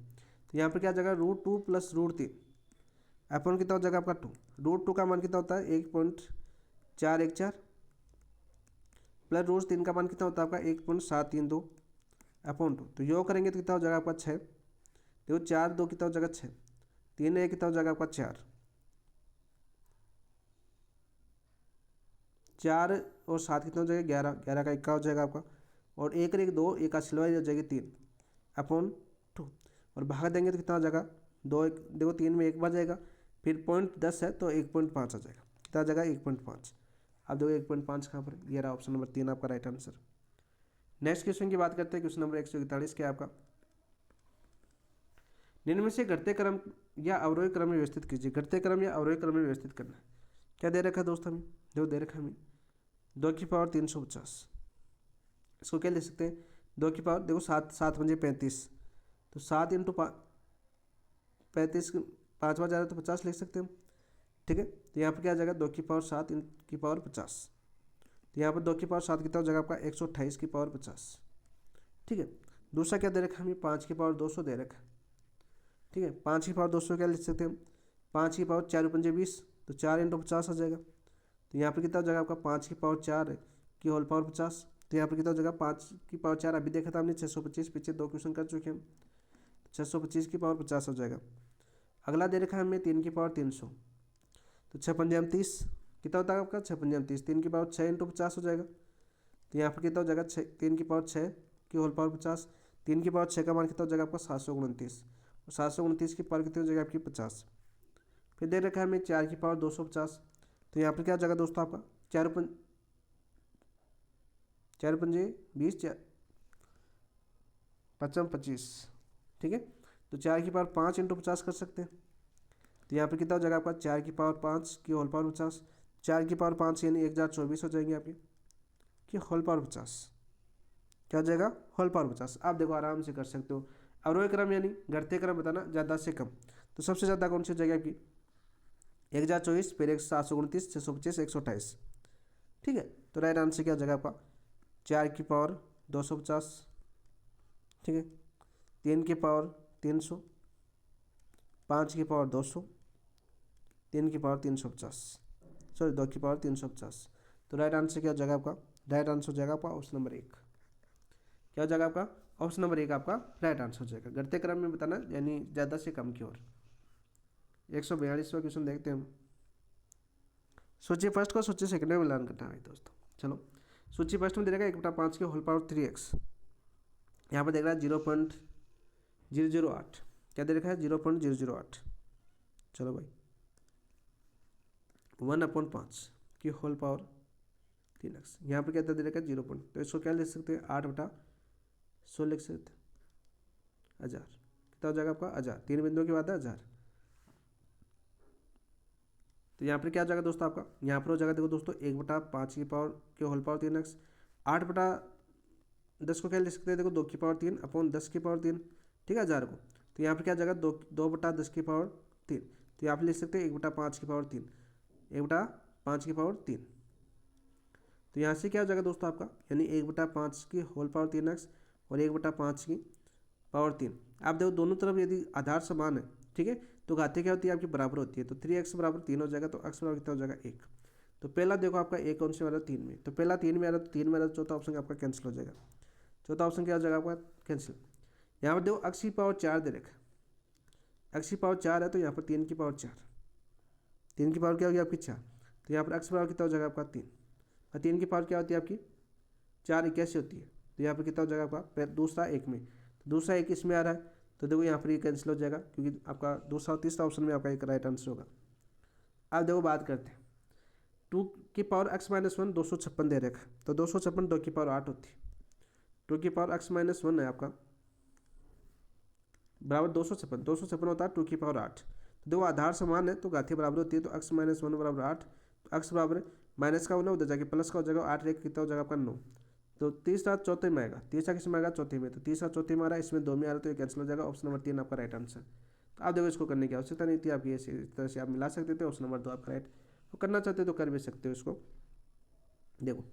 तो यहाँ पर क्या जगह √2 + √3 अपन कितना हो जाएगा आपका 2, √2 का मान कितना होता है 1.414 प्लस √3 का मान कितना होता है आपका 1.732 अपॉन 2, तो योग करेंगे तो कितना हो जाएगा आपका 6, देखो 4 2 कितना हो जाएगा 6, 3 1 कितना हो जाएगा आपका 4, 4 और 7 कितना हो जाएगा 11, 11 का 1 का हो जाएगा आपका, और 1 और 1 2, 1 का सिलवाई हो जाएगी 3 अपॉन 2, और भाग देंगे तो कितना हो जाएगा 2, देखो 3 में 1 बार जाएगा, फिर 0.10 है तो 1.5 आ जाएगा, कितना आ जाएगा 1.5। अब देखो 1.5 कहाँ पर, ये रहा ऑप्शन नंबर 3 आपका राइट आंसर। नेक्स्ट क्वेश्चन की बात करते हैं, क्वेश्चन नंबर 141 क्या आपका, निम्न में से घटते क्रम या अवरोही क्रम में व्यवस्थित कीजिए, घटते क्रम या अवरोही क्रम में व्यवस्थित करना है। क्या दे रखा है दोस्तों हमें, देखो दे रखा है हमें 2 की पावर 350, इसको क्या लिख सकते हैं 2 की पावर, देखो 7 7 पंजे 35, तो 7 × 35 5 बार जा रहा है तो 50 लिख सकते हैं हम। ठीक है, तो यहाँ पर क्या आ जाएगा 2 की पावर 7 की पावर 50, तो यहाँ पर 2 की पावर 7 कितना हो जाएगा आपका 128 की पावर 50। ठीक है, दूसरा क्या दे रखा है हमें 5 की पावर 200 दे रखा है। ठीक है, 5 की पावर 200 क्या लिख सकते हैं हम, 5 की पावर 4 पंजे 20, तो 4 × 50 आ जाएगा, तो यहाँ पर कितना हो जाएगा आपका 5 की पावर 4 की होल पावर 50, तो यहाँ पर कितना हो जाएगा 5 की पावर 4 अभी देखा था हमने 625, पीछे 2 क्वेश्चन कर चुके हैं, 625 की पावर 50 हो जाएगा। अगला दे रखा है हमें 3 की पावर 300, तो 6 पंजे 30 कितना होता है आपका 6 पंजे 30, 3 की पावर 6 × 50 हो जाएगा, तो यहाँ पर कितना हो जाएगा 3 की पावर 6 की होल पावर 50, 3 की पावर 6 का मान कितना हो जाएगा आपका 729, और 729 की पावर कितनी हो जाएगी आपकी 50। फिर दे रखा है हमें 4 की पावर 250, तो यहाँ पर क्या हो जाएगा दोस्तों आपका 4 पंजे 20, 4 5 25। ठीक है, तो 4 की पावर 5 × 50 कर सकते हैं, तो यहाँ पर कितना हो जाएगा आपका 4 की पावर 5 की होल पावर 50, 4 की पावर 5 यानी 1024 हो जाएंगे आपके कि होल पावर 50, क्या हो जाएगा होल पावर 50। आप देखो आराम से कर सकते हो, अवरोही क्रम यानी घटते क्रम बताना ज़्यादा से कम, तो सबसे ज़्यादा कौन सी हो जाएगी आपकी 1024, फिर 729, 625, 128। ठीक है, तो राइट आंसर क्या हो जाएगा आपका 4 की पावर 250, ठीक है, 3 की पावर 300, 5 की पावर 200, 3 की पावर 350, सॉरी 2 की पावर 350, तो राइट आंसर क्या हो जाएगा आपका, राइट आंसर हो जाएगा आपका ऑप्शन नंबर 1, क्या हो जाएगा आपका ऑप्शन नंबर 1 आपका राइट आंसर हो जाएगा, घटते क्रम में बताना यानी ज़्यादा से कम की ओर। 142वां क्वेश्चन देखते हैं हम, सूची फर्स्ट को सूची सेकंड में मिलान करना है दोस्तों। चलो सूची फर्स्ट में दे देगा 1/5 के होल पावर 3x, यहाँ पर देख रहा है 0.008, क्या दे रखा है 0.008, चलो भाई 1/5 की होल पावर 3x, यहाँ पर क्या दे रखा है 0. तो इसको क्या लिख सकते हैं 8/100 लिख सकते हैं 1000, कितना हो जाएगा आपका 1000, 3 बिंदुओं की बात है 1000। तो यहाँ पर क्या हो जाएगा दोस्तों आपका, यहाँ पर हो जाएगा देखो दोस्तों 1/5 की पावर के होल पावर 3x। 8/10 को क्या लिख सकते हैं देखो 2 की पावर 3 अपॉन 10 की पावर 3, ठीक है 1000 को। तो यहाँ पर क्या हो जाएगा 2/10 की पावर 3, तो यहाँ पर लिख सकते हैं 1/5 की पावर 3, 1/5 की पावर 3। तो यहाँ से क्या हो जाएगा दोस्तों आपका, यानी 1/5 की होल पावर 3x और 1/5 की पावर 3। आप देखो दोनों तरफ यदि आधार समान है, ठीक है, तो घातीय क्या होती है आपकी बराबर होती है। तो 3x बराबर 3 हो जाएगा, तो x बराबर कितना हो जाएगा 1। तो पहला देखो आपका एक कौन से वाला 3 में, तो पहला 3 में आ रहा है तो 3 में आ रहा है, चौथा ऑप्शन आपका कैंसिल हो जाएगा। चौथा ऑप्शन क्या हो जाएगा आपका कैंसिल। यहाँ पर देखो x की पावर 4 दे रखा है, x की पावर 4 है तो यहाँ पर 3 की पावर 4, 3 की पावर क्या होगी आपकी 4, तो यहाँ पर x बराबर कितना हो जाएगा आपका 3, और 3 की पावर क्या होती है आपकी 4 81 होती है। तो यहाँ पर कितना हो जाएगा आपका दूसरा एक में, तो दूसरा एक इसमें आ रहा है, तो देखो यहाँ पर ये कैंसिल हो जाएगा क्योंकि आपका दूसरा और तीसरा ऑप्शन में आपका एक राइट आंसर होगा। अब देखो बात करते हैं 2 की पावर x-1 256 दे रखा, तो 256 2 की पावर 8 होती है। 2 की पावर x-1 है आपका बराबर 256 होता है 2 की पावर 8। तो देखो आधार समान है तो घातीय बराबर होती है, तो x-1 बराबर 8, तो x बराबर माइनस का होना उधर जाके प्लस का हो जाएगा, 8 एक कितना हो जाएगा आपका 9। तो तीसरा चौथे में आएगा, तीसरा किस में आएगा चौथे में, तो तीसरा चौथे में आ रहा है, इसमें 2 में आ रहा है, तो ये कैंसिल हो जाएगा। ऑप्शन नंबर 3 आपका राइट आंसर। तो आप देखो इसको करने की आवश्यकता नहीं थी, आप ये इस तरह से आप मिला सकते थे। ऑप्शन नंबर 2 आपका राइट, तो करना चाहते हो तो कर भी सकते हो इसको। देखो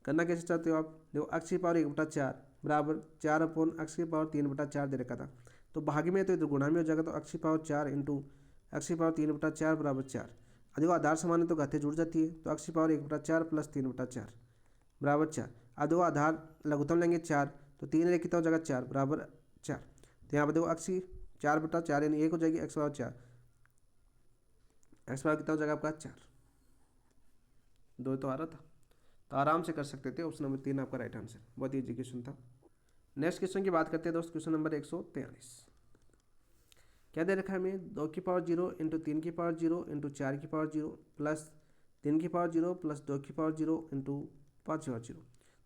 करना कैसे चाहते हो आप, देखो x की पावर 1/4 बराबर 4 अपॉन x की पावर 3/4 दे रखा था, तो भाग में तो इधर गुणा में हो जाएगा, तो x की पावर 4 इंटू x की पावर 3/4 बराबर 4। देखो आधार समान है तो घातीय जुड़ जाती है, तो x की पावर 1/4 प्लस 3/4 बराबर 4। अब देखो आधार लघुत्तम लेंगे 4, तो 3 एक कितना हो जाएगा 4 बराबर 4। तो यहाँ पर देखो x की 4/4 यानी 1 हो जाएगी, x बराबर 4, x बराबर कितना हो जाएगा आपका 4, 2 तो आ रहा था, तो आराम से कर सकते थे। ऑप्शन नंबर 3 आपका राइट आंसर, बहुत ही इजी क्वेश्चन था। नेक्स्ट क्वेश्चन की बात करते हैं दोस्त, क्वेश्चन नंबर 143। क्या दे रखा है हमें 2 की पावर 0 इंटू 3 की पावर 0 इंटू 4 की पावर 0 प्लस 3 की पावर 0 प्लस 2 की पावर 0 इंटू 5 की पावर 0।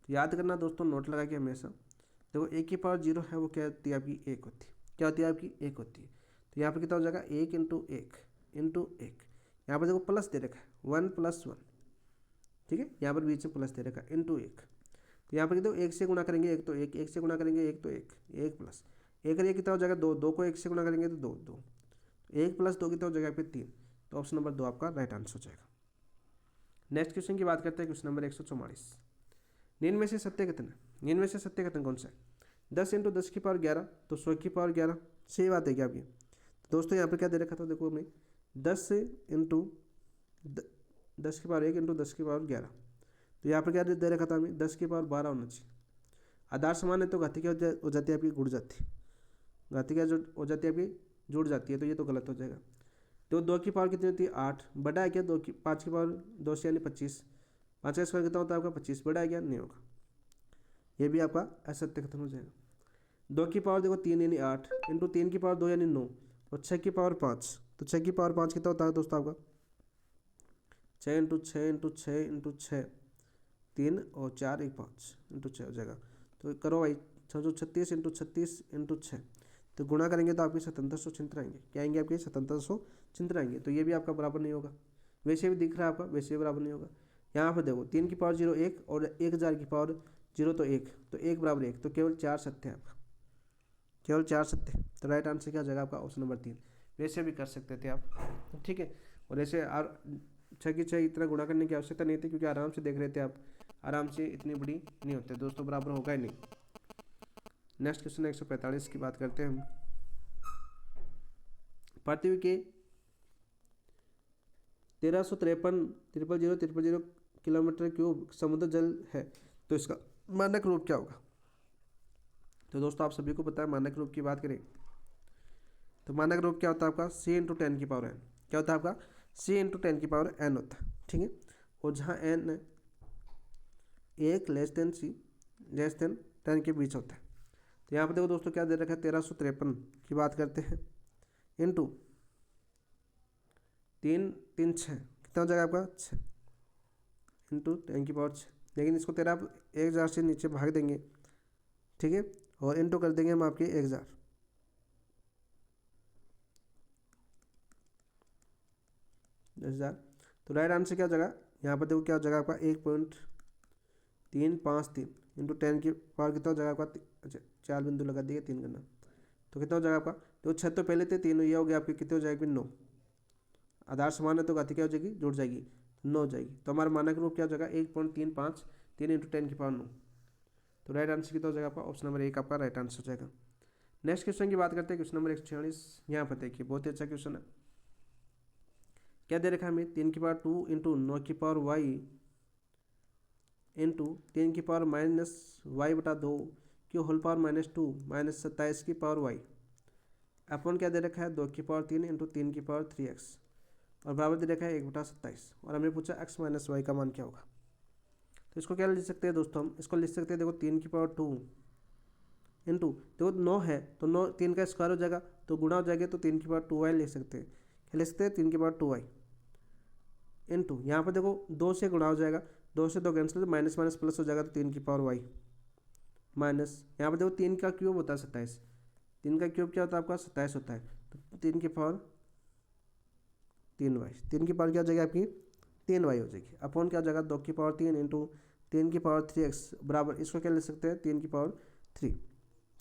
तो याद करना दोस्तों नोट लगा के हमेशा, देखो 1 की पावर 0 है वो क्या होती है आपकी 1 होती है, क्या होती है आपकी 1 होती है। तो यहाँ पर कितना हो जाएगा 1 इंटू 1 इंटू 1, यहाँ पर देखो प्लस दे रखा है 1 + 1, ठीक है, यहाँ पर बीच में प्लस दे रखा है इंटू 1। तो यहाँ पर देखो 1 से गुणा करेंगे 1 तो 1, 1 से गुणा करेंगे 1 तो 1, 1 प्लस 1 करिए कितना हो जाएगा 2, 2 को 1 से गुणा करेंगे तो 2, 2, 1 प्लस 2 कितना हो जाएगा आपके 3। तो ऑप्शन नंबर 2 आपका राइट आंसर हो जाएगा। नेक्स्ट क्वेश्चन की बात करते हैं, क्वेश्चन नंबर 144। निम्न में से सत्य कथन, निम्न में से सत्य कथन कौन सा है। 10 इंटू 10 की पावर 11 तो 100 की पावर 11, सही बात है क्या आपकी। तो दोस्तों यहाँ पर क्या दे रखा था देखो हमें 10 इंटू 10 की पावर 1 इंटू 10 की पावर 11, तो यहाँ पर क्या दे रखा था हमें 10 की पावर 12 होना चाहिए। आधार समान है तो घातीय क्या हो जाती है आपकी गुड़ जाती है, घातीय क्या हो जाती है आपकी जुड़ जाती है, तो ये तो गलत हो जाएगा। तो 2 की पावर कितनी होती है 8, बड़ा है क्या 5 की पावर 2 से यानी 25, 5 का स्क्वायर कितना होता है आपका 25, बड़ा है क्या नहीं होगा, ये भी आपका असत्य कथन हो जाएगा। 2 की पावर देखो 3 यानी 8 इंटू 3 की पावर 2 यानी 9 और 6 की पावर 5, तो 6 की पावर 5 कितना होता है दोस्तों आपका 6 इंटू 6 इंटू 6 इंटू 6 3 और 4 1 5 इंटू 6 हो जाएगा। तो करो भाई 636 इंटू 36 इंटू 6, तो गुणा करेंगे तो आपके 7700 छिंत्र आएंगे, क्या आएंगे आपके 7700 छिंत्र आएंगे, तो ये भी आपका बराबर नहीं होगा। वैसे भी दिख रहा है आपका, वैसे भी बराबर नहीं होगा। यहाँ पर देखो 3 की पावर 0 1 और 1000 की पावर 0 तो 1, तो 1 बराबर 1, तो केवल 4 सत्य है आपका, केवल 4 सत्य। तो राइट आंसर क्या हो जाएगा आपका ऑप्शन नंबर 3। वैसे भी कर सकते थे आप, ठीक है, और ऐसे 6 की 6 इतना गुणा करने की आवश्यकता नहीं थी क्योंकि आराम से देख रहे थे आप, आराम से इतनी बड़ी नहीं होते दोस्तों, बराबर होगा ही नहीं। नेक्स्ट क्वेश्चन 145 की बात करते हैं हम। पृथ्वी के 1353,000 किलोमीटर क्यूब समुद्र जल है, तो इसका मानक रूप क्या होगा। तो दोस्तों आप सभी को पता है मानक रूप की बात करें तो मानक रूप क्या होता है आपका c इंटू 10 की पावर n, क्या होता है आपका c इंटू 10 की पावर n होता है, ठीक है। और जहाँ n 1 less than c less than 10 के बीच होता है। तो यहाँ पर देखो दोस्तों क्या दे रखा है 1353 की बात करते हैं इंटू 3 3 6 कितना हो जाएगा आपका 6 इंटू 10 की पावर 6, लेकिन इसको 1000 से नीचे भाग देंगे, ठीक है, और इंटू कर देंगे हम आपके 1000, 10,000। तो राइट आंसर क्या हो जाएगा, यहाँ पर देखो क्या हो जाएगा आपका 1.353 इंटू 10 की पावर कितना हो जाएगा आपका, अच्छा 4 बिंदु लगा दिए 3 करना, तो कितना हो जाएगा आपका, तो 6 तो पहले थे 3, ये हो गया आपकी कितने हो जाएगी 9। आधार समान है तो घाती क्या हो जाएगी, जुड़ जाएगी, 9 हो जाएगी। तो हमारा मानक रूप क्या हो जाएगा 1.353 इंटू 10 की पावर 9। तो राइट आंसर कितना हो जाएगा आपका, ऑप्शन नंबर 1 आपका राइट आंसर हो जाएगा। नेक्स्ट क्वेश्चन की बात करते हैं, क्वेश्चन नंबर 146। यहाँ पर देखिए बहुत ही अच्छा क्वेश्चन है। क्या दे रखा है हमें, 3 की पावर 2 इंटू 9 की पावर वाई इंटू 3 की पावर माइनस वाई बटा 2 की होल पावर -2 माइनस 27 की पावर वाई अपन क्या दे रखा है 2 की पावर 3 इंटू 3 की पावर 3x और बराबर दे रखा है 1/27 और हमने पूछा x माइनस वाई का मान क्या होगा। तो इसको क्या लिख सकते हैं दोस्तों, हम इसको लिख सकते हैं, देखो 3 की पावर 2 इंटू, देखो 9 है तो 9 3 का स्क्वायर हो जाएगा तो गुणा हो जाएगा, तो 3 की पावर 2y लिख सकते हैं। क्या लिख सकते हैं, 3 की पावर 2y इंटू, यहाँ पर देखो 2 से गुणा हो जाएगा, 2 से 2 कैंसिल, तो माइनस माइनस प्लस हो जाएगा, तो 3 की पावर वाई माइनस, यहाँ पर देखो 3 का क्यूब होता है 27, 3 का क्यूब क्या होता है आपका 27 होता है, तो 3 की पावर 3y, 3 की पावर क्या हो जाएगी आपकी 3y हो जाएगी, अपॉन क्या हो जाएगा 2 की पावर 3 इंटू 3 की पावर 3x बराबर, इसको क्या ले सकते हैं 3 की पावर 3।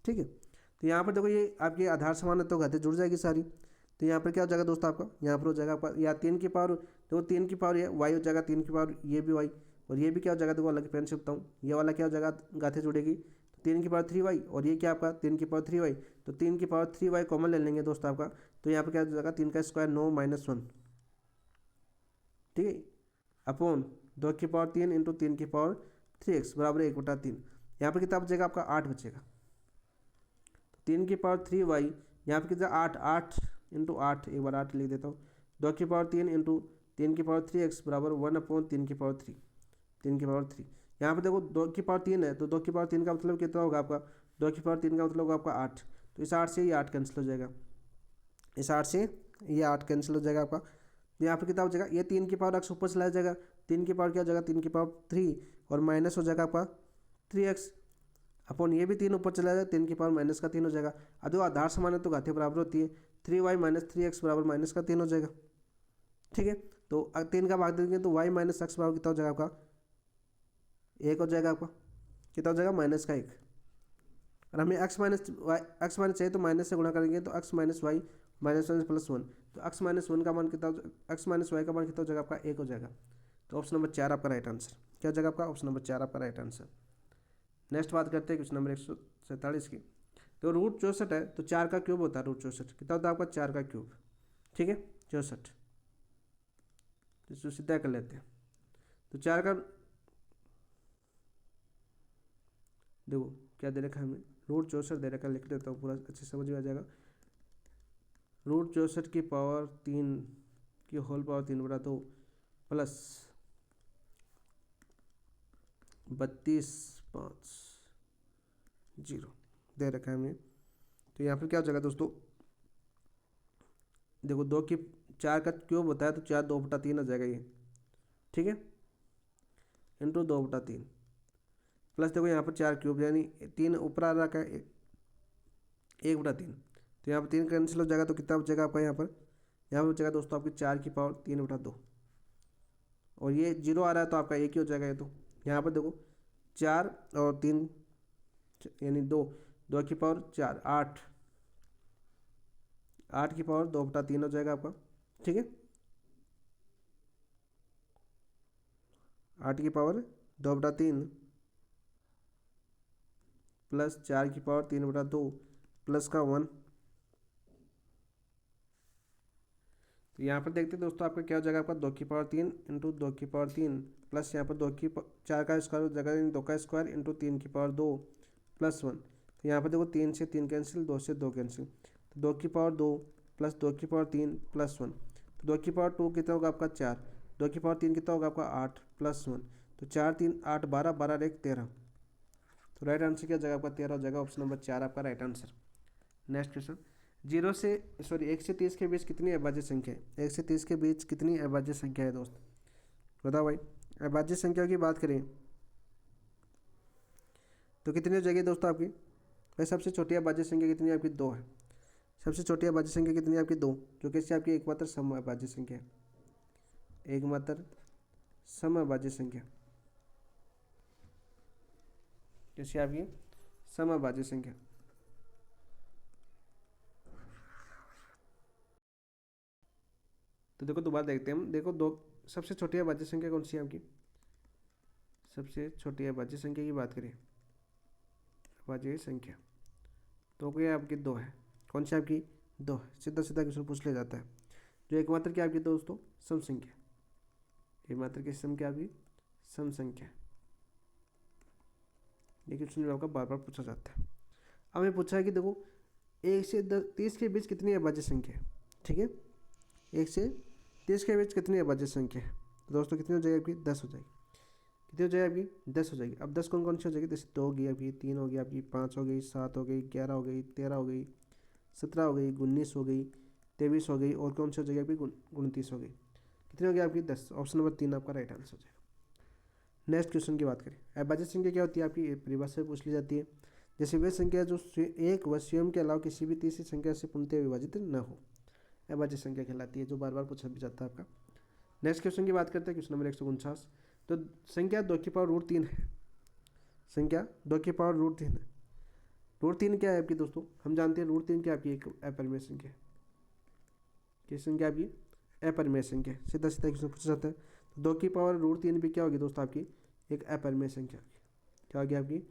ठीक है, तो यहाँ पर देखो ये आपकी आधार समान है तो घातें जुड़ जाएगी सारी, तो यहाँ पर क्या हो जाएगा दोस्तों आपका, यहाँ पर हो जाएगा आपका या 3 की पावर, देखो 3 की पावर ये y हो जाएगा, 3 की पावर ये भी y और ये भी क्या हो जाएगा, देखो अलग पेन से लिखता हूँ, ये वाला क्या हो जाएगा गाठे जुड़ेगी, तो 3 की पावर 3y और ये क्या आपका 3 की पावर 3y, तो 3 की पावर 3y कॉमन ले लेंगे दोस्तों आपका, तो यहाँ पर क्या हो जाएगा 3 का स्क्वायर 9 माइनस 1, ठीक है, अपॉन 2 की पावर 3 इंटू 3 की पावर 3x बराबर 1/3। यहाँ पर कितना बचेगा आपका 8 बचेगा, 3 की पावर 3y यहाँ पर कितना 8 इंटू 8, एक बार 8 लिख देता हूँ, 2 की पावर 3 इंटू 3 की पावर 3x बराबर 1/3 की पावर 3, 3 की पावर 3। यहाँ पर देखो 2 की पावर 3 है तो 2 की पावर 3 का मतलब कितना होगा आपका, 2 की पावर 3 का मतलब होगा आपका 8, तो इस 8 से ये 8 कैंसिल हो जाएगा, इस 8 से ये 8 कैंसिल हो जाएगा आपका, तो यहाँ पर कितना हो जाएगा, ये 3 की पावर x ऊपर चला जाएगा, 3 की पावर क्या हो जाएगा 3 की पावर 3 और माइनस हो जाएगा आपका 3x अपॉन ये भी 3 ऊपर चला जाएगा, 3 की पावर माइनस का 3 हो जाएगा, अब जो आधार समान है तो घातें बराबर होती है, 3y माइनस 3x बराबर माइनस का 3 हो जाएगा। ठीक है, तो 3 का भाग देंगे तो y माइनस एक्स बराबर कितना हो जाएगा आपका 1 हो जाएगा, आपका कितना हो जाएगा माइनस का 1, और हमें x माइनस चाहिए तो माइनस से गुणा करेंगे तो x minus y minus 1 plus 1, तो x माइनस 1 का मान कितना, x माइनस वाई का मान कितना हो जाएगा आपका 1 हो जाएगा, तो ऑप्शन नंबर 4 आपका राइट आंसर क्या हो जाएगा आपका, ऑप्शन नंबर 4 आपका राइट आंसर। नेक्स्ट बात करते हैं क्वेश्चन नंबर 147 की, तो रूट 64 है तो 4 का क्यूब होता है, रूट 64 कितना होता है आपका 4 का क्यूब, ठीक है 64, इसको सीधा कर लेते हैं, तो 4 का देखो क्या दे रखा है हमें, रूट 64 दे रखा है, लिख देता हूँ पूरा अच्छे समझ में आ जाएगा, रूट 64 की पावर 3 की होल पावर 3/2 प्लस 32.50 दे रखा है हमें, तो यहाँ पर क्या हो जाएगा दोस्तों, देखो 2 की 4 का क्यूब होता है तो 4 2/3 आ जाएगा ये, ठीक है, इंटू 2/3 प्लस देखो यहाँ पर 4 क्यूब यानी 3 ऊपर आ रखा है 1/3, तो यहाँ पर 3 कैंसिल हो जाएगा तो कितना बचेगा आपका, यहाँ पर बचेगा दोस्तों आपकी 4 की पावर 3/2 और ये 0 आ रहा है तो आपका 1 ही हो जाएगा ये, तो यहाँ पर देखो 4 और 3 यानी 2 की पावर 4 8 की पावर 2/3 हो जाएगा आपका, ठीक है, 8 की पावर 2/3 प्लस 4 की पावर 3/2 प्लस का 1, तो यहाँ पर देखते हैं दोस्तों आपका क्या हो जाएगा, आपका 2 की पावर 3 इंटू 2 की पावर 3 प्लस यहाँ पर 4 का स्क्वायर हो जाएगा यानी 2 का स्क्वायर इंटू 3 की पावर 2 प्लस 1, तो यहाँ पर देखो 3 से 3 कैंसिल, 2 से 2 कैंसिल, तो 2 की पावर 2 प्लस 2 की पावर 3 प्लस 1, तो 2 की पावर 2 कितना होगा आपका 4, 2 की पावर 3 कितना होगा आपका 8 प्लस 1, तो 4 3 8 12 12 1 13, तो राइट आंसर क्या हो जाएगा आपका 13 हो जाएगा, ऑप्शन नंबर 4 आपका राइट आंसर। नेक्स्ट क्वेश्चन, 1 से 30 के बीच कितनी अभाज्य संख्या है, 1 से 30 के बीच कितनी अभाज्य संख्या है दोस्त, बताओ भाई। अभाज्य संख्या की बात करें तो कितनी हो जाएगी दोस्तों आपकी, भाई सबसे छोटी अभाज्य संख्या कितनी है आपकी 2 है, सबसे छोटी अभाज्य संख्या कितनी है आपकी 2, जो कि इससे आपकी एकमात्र सम अभाज्य संख्या है, एकमात्र समभाज्य संख्या, कैसी आपकी समभाज्य संख्या। तो देखो दोबारा देखते हैं हम। देखो दो सबसे छोटी अभाज्य संख्या कौन सी है आपकी, सबसे छोटी अभाज्य संख्या की बात करें, अभाज्य संख्या तो क्या आपकी 2 है। कौन सी आपकी 2 है। सीधा सीधा क्वेश्चन पूछ लिया जाता है। जो एकमात्र क्या आपकी दोस्तों सम संख्या, एकमात्र की सम क्या आपकी सम संख्या। ये क्वेश्चन जो आपका बार बार पूछा जाता है। अब हमें पूछा है कि देखो 1 से 30 के बीच कितनी अभाज्य संख्या है। ठीक है, 1 से 30 के बीच कितनी अभाज्य संख्या है। तो दोस्तों कितनी हो जाएगी आपकी 10 हो जाएगी। कितनी हो जाएगी आपकी 10 हो जाएगी। अब 10 कौन कौन सी हो जाएगी, जैसे 2 होगी आपकी, 3 होगी आपकी, 5 हो गई, 7 हो गई, 11 हो गई, 13 हो गई, 17 हो गई, 19 हो गई, 23 हो गई, और कौन सी हो जाएगी आपकी 29 हो गई। कितनी हो गई आपकी 10। ऑप्शन नंबर 3 आपका राइट आंसर हो जाएगा। नेक्स्ट क्वेश्चन की बात करें, अभाज्य संख्या क्या होती है आपकी परिभाषा पूछ ली जाती है। जैसे वे संख्या जो एक व स्वयं के अलावा किसी भी तीसरी संख्या से पूर्णतः विभाजित न हो, अभाज्य संख्या कहलाती है, जो बार बार पूछा भी जाता है आपका। नेक्स्ट क्वेश्चन की बात करते हैं, क्वेश्चन नंबर 149। तो संख्या 2 की पावर √3 है। संख्या 2 की पावर √3 है। √3 क्या है आपकी दोस्तों, हम जानते हैं √3 क्या आपकी एक अपरिमेय संख्या है। किस संख्या आपकी अपरिमेय संख्या। सीधा सीधा क्वेश्चन पूछा जाता है। तो 2 की पावर √3 भी क्या होगी दोस्तों आपकी एक अपरिमेय संख्या होगी। क्या होगी आपकी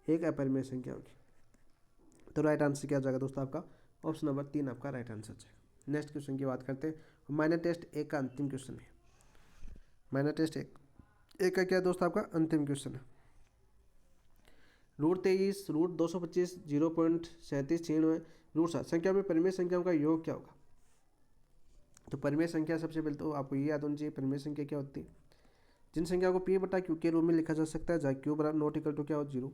एक अपरिमेय संख्या होगी। तो राइट आंसर क्या हो जाएगा दोस्तों आपका ऑप्शन नंबर 3 आपका राइट आंसर हो जाएगा। नेक्स्ट क्वेश्चन की बात करते हैं। माइनर टेस्ट 1 का अंतिम क्वेश्चन है। माइनर टेस्ट 1 का क्या दोस्तों आपका अंतिम क्वेश्चन है। √23 √225 0.3796 √7 संख्या में परिमेय संख्याओं का योग क्या होगा। तो परिमेय संख्या सबसे पहले तो आपको ये याद होनी चाहिए, परिमेय संख्या क्या होती है। जिन संख्या को p/q के रूप में लिखा जा सकता है, जहाँ q बराबर नॉट इक्वल टू क्या हो 0।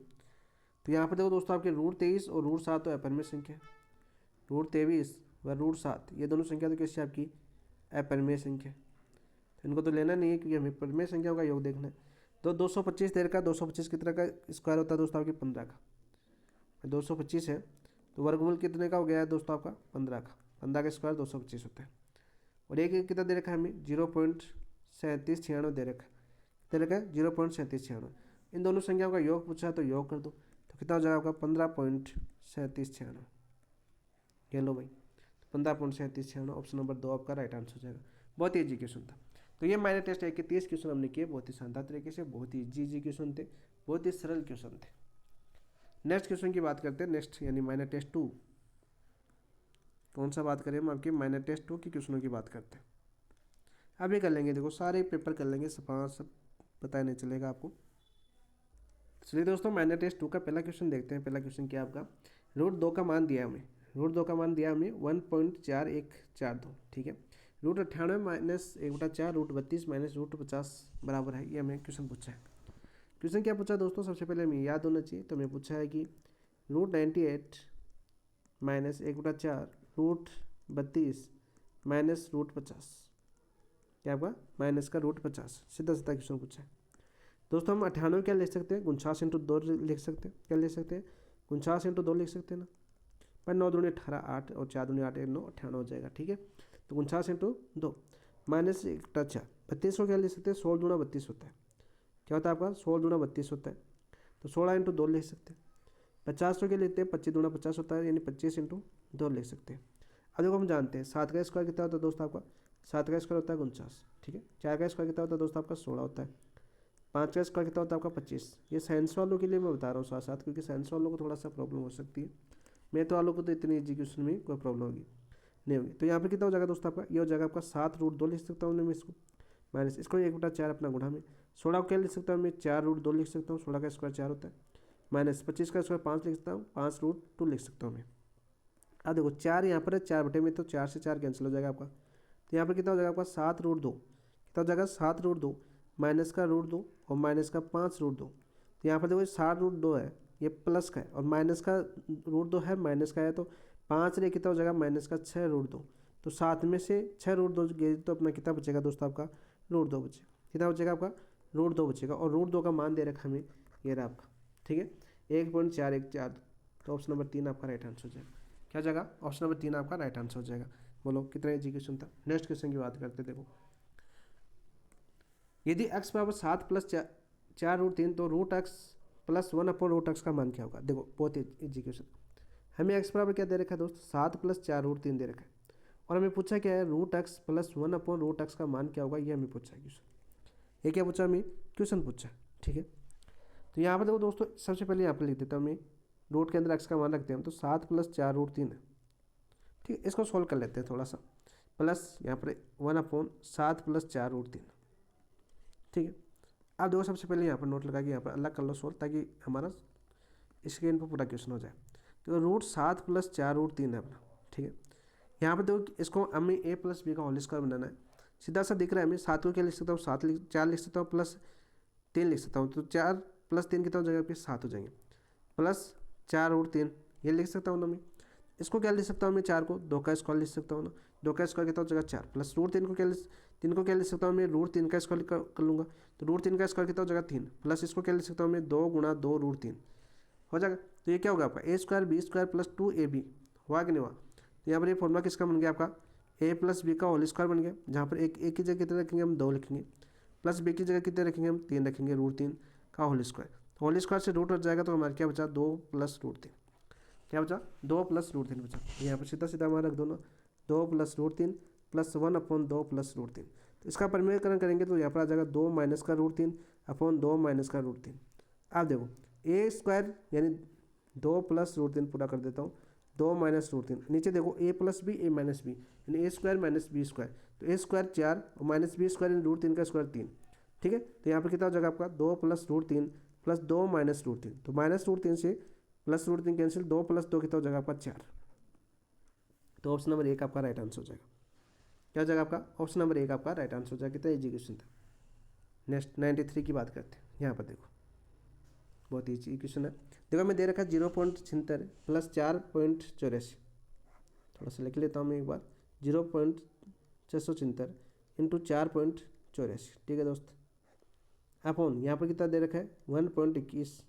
तो यहाँ पर देखो दोस्तों आपके √23 और √7 तो अपरिमेय संख्या, √23 व √7 ये दोनों संख्या तो कैसी आपकी अपरिमेय संख्या। तो इनको तो लेना नहीं है क्योंकि हमें परिमेय संख्याओं का योग देखना है। तो 225 देर का 225 कितने का स्क्वायर होता है दोस्तों आपकी 15 का। 225 है तो वर्गमूल कितने का हो गया है दोस्तों आपका 15 का। 15 का स्क्वायर 225 होता है। और एक कितना दे रखा है हमें 0.3796 दे रखा है। कितना रखा है 0.3796। इन दोनों संख्याओं का योग पूछा है तो योग कर दो। तो कितना हो जाएगा आपका 15.3796। कह लो भाई 15.3796 ऑप्शन नंबर 2 आपका राइट आंसर हो जाएगा। बहुत ही ईजी क्वेश्चन था। तो ये माइनर टेस्ट 1 के 30 क्वेश्चन हमने किए बहुत ही शानदार तरीके से, बहुत ही ईजी क्वेश्चन थे, बहुत ही सरल क्वेश्चन थे। नेक्स्ट क्वेश्चन की बात करते हैं। नेक्स्ट यानी माइनर टेस्ट 2 कौन सा बात करें हम आपके माइनर टेस्ट 2 की क्वेश्चनों की बात करते हैं। अभी कर लेंगे, देखो सारे पेपर कर लेंगे, सब पता नहीं चलेगा आपको। चलिए दोस्तों माइनर टेस्ट 2 का पहला क्वेश्चन देखते हैं। पहला क्वेश्चन क्या आपका √2 का मान दिया हमें, √2 का मान दिया हमें 1.4142। ठीक है, √98 माइनस 1/4 √32 माइनस √50 बराबर है। ये हमें क्वेश्चन पूछा है। क्वेश्चन क्या पूछा दोस्तों, सबसे पहले हमें याद होना चाहिए। तो हमें पूछा है कि √98 माइनस 1/4 √32 माइनस √50 क्या आपका माइनस का √50। सीधा सीधा क्वेश्चन पूछा है दोस्तों। हम 98 क्या लिख सकते हैं 49 × 2 लिख सकते हैं। क्या लिख सकते हैं 49 × 2 लिख सकते हैं ना। पर 9 दूनी 18 8 और 4 दूनी 8 9 98 हो जाएगा। ठीक है, तो 49 × 2 माइनस 1/4 32 को क्या लिख सकते हैं 16 दूना 32 होता है। क्या होता है आपका 16 दूना 32 होता है। तो 16 × 2 लिख सकते हैं। 50 को क्या लिखते हैं 25 दूना 50 होता है, यानी 25 × 2 लिख सकते हैं। अब देखो हम जानते हैं 7 का स्क्वायर कितना होता है दोस्तों आपका 7 का स्क्वायर होता है 49। ठीक है, 4 का स्क्वायर कितना होता है दोस्तों आपका 16 होता है। 5 का स्क्वायर कितना होता है आपका 25। ये साइंस वालों के लिए मैं बता रहा हूँ साथ साथ, क्योंकि साइंस वालों को थोड़ा सा प्रॉब्लम हो सकती है। मैथ वालों को तो इतनी ईजी क्वेश्चन में कोई प्रॉब्लम होगी नहीं होगी। तो यहाँ पे कितना हो जाएगा दोस्तों आपका, ये हो जाएगा आपका 7 √2 लिख सकता हूँ मैं इसको, माइनस इसको 1/4 अपना गुणा में 16 को क्या लिख सकता हूँ मैं 4 √2 लिख सकता हूँ। 16 का स्क्वायर 4 होता है, माइनस 25 का स्क्वायर 5 लिख सकता हूँ, 5 √2 लिख सकता हूँ मैं। अब देखो 4 यहाँ पर है 4 बटे में, तो 4 से 4 कैंसिल हो जाएगा आपका। तो यहाँ पर कितना हो जाएगा आपका 7 √2 कितना हो जाएगा 7 √2 माइनस का √2 और माइनस का 5 √2। तो यहाँ पर देखो 7 √2 है, ये प्लस का है, और माइनस का √2 है माइनस का है, तो 5 रे कितना हो जाएगा माइनस का 6 √2। तो 7 में से 6 √2 गए तो अपना कितना बचेगा दोस्तों आपका √2 बचेगा। कितना बचेगा आपका √2 बचेगा, और √2 का मान दे रखा हमें ये रहा आपका। ठीक है, 1.4142। तो ऑप्शन नंबर 3 आपका राइट आंसर हो जाएगा। क्या जाएगा ऑप्शन नंबर 3 आपका राइट आंसर हो जाएगा। बोलो कितना ईजी क्वेश्चन था। नेक्स्ट क्वेश्चन की बात करते देखो। यदि x बराबर 7 प्लस 4√3 तो √x+1/√x का मान क्या होगा। देखो बहुत इजी क्वेश्चन। हमें x बराबर क्या दे रखा है दोस्त, 7 प्लस 4√3 दे रखा है, और हमें पूछा क्या है, √x+1/√x का मान क्या होगा, ये हमें पूछा है क्वेश्चन। ये क्या पूछा हमें, क्वेश्चन पूछा। ठीक है, तो यहाँ पर देखो दोस्तों, सबसे पहले यहाँ पर लिख देता हूँ मैं, रूट के अंदर x का मान रखते हैं हम, तो 7 प्लस 4√3 है। ठीक है, इसको सोल्व कर लेते हैं थोड़ा सा, प्लस यहाँ पर 1/7 प्लस 4√3। ठीक है, अब देखो सबसे पहले यहाँ पर नोट लगा के यहाँ पर अलग कर लो सोल्व, ताकि हमारा स्क्रीन पर पूरा क्वेश्चन हो जाए। तो √7 प्लस 4√3 है अपना। ठीक है, यहाँ पर देखो इसको हमें a प्लस बी का होल स्क्वायर बनाना है। सीधा सा दिख रहा है हमें, 7 को क्या लिख सकता हूँ, 4 लिख सकता हूँ, प्लस 3 लिख सकता हूँ, तो 4 प्लस 3 कितना हो जाएगा, फिर 7 हो जाएंगे, प्लस 4√3 ये लिख सकता हूँ ना मैं। इसको क्या लिख सकता हूँ मैं, 4 को 2 का स्क्वायर लिख सकता हूँ ना, 2 का स्क्वायर कितना हो जाएगा 4, प्लस √3 को क्या लिख सकता हूँ मैं, √3 का स्क्वायर कर लूँगा, तो √3 का स्क्वायर कितना हो जाएगा 3, प्लस इसको क्या लिख सकता हूँ मैं, 2 गुणा 2√3 हो जाएगा। तो ये क्या होगा आपका a² b² प्लस 2ab हुआ कि नहीं हुआ। तो यहाँ पर ये फॉर्मूला किसका बन गया आपका, a प्लस बी का होल स्क्वायर बन गया, जहाँ पर एक की जगह कितने रखेंगे हम, 2 लिखेंगे, प्लस बी की जगह कितने रखेंगे हम, 3 रखेंगे, √3 का होल स्क्वायर। होल स्क्वायर से रूट हट जाएगा, तो हमारा क्या बचा, 2 प्लस √3, क्या बचा, 2 प्लस √3 बचा। यहाँ पर सीधा सीधा हमारा रख दो ना, 2 प्लस √3 प्लस 1/2 प्लस √3। तो इसका परिमेयकरण करेंगे तो यहाँ पर आ जाएगा 2 माइनस का √3 अपॉन 2 माइनस का √3। आप देखो a² यानी 2 प्लस √3 पूरा कर देता हूँ, 2 माइनस √3, नीचे देखो a plus b a minus b यानी a² माइनस b², तो a² 4 और माइनस b² यानी √3 का स्क्वायर 3। ठीक है, तो यहाँ पर कितना हो जाएगा आपका, 2 प्लस √3 प्लस 2 माइनस √3, तो माइनस √3 से प्लस √3 कैंसिल, 2 प्लस 2 कितना हो जाएगा आपका 4। तो ऑप्शन नंबर 1 आपका राइट आंसर हो जाएगा। क्या हो जाएगा आपका, ऑप्शन नंबर 1 आपका राइट आंसर हो जाएगा। कितना इजी क्वेश्चन था। नेक्स्ट 93 की बात करते हैं। यहाँ पर देखो बहुत ईजी क्वेश्चन है। देखो मैं दे रखा है 0.76 प्लस 4.84, थोड़ा सा लिख लेता हूँ मैं एक बार, 0.676 इंटू 4.84। ठीक है दोस्त, अपॉन यहाँ पर कितना दे रखा है 1.21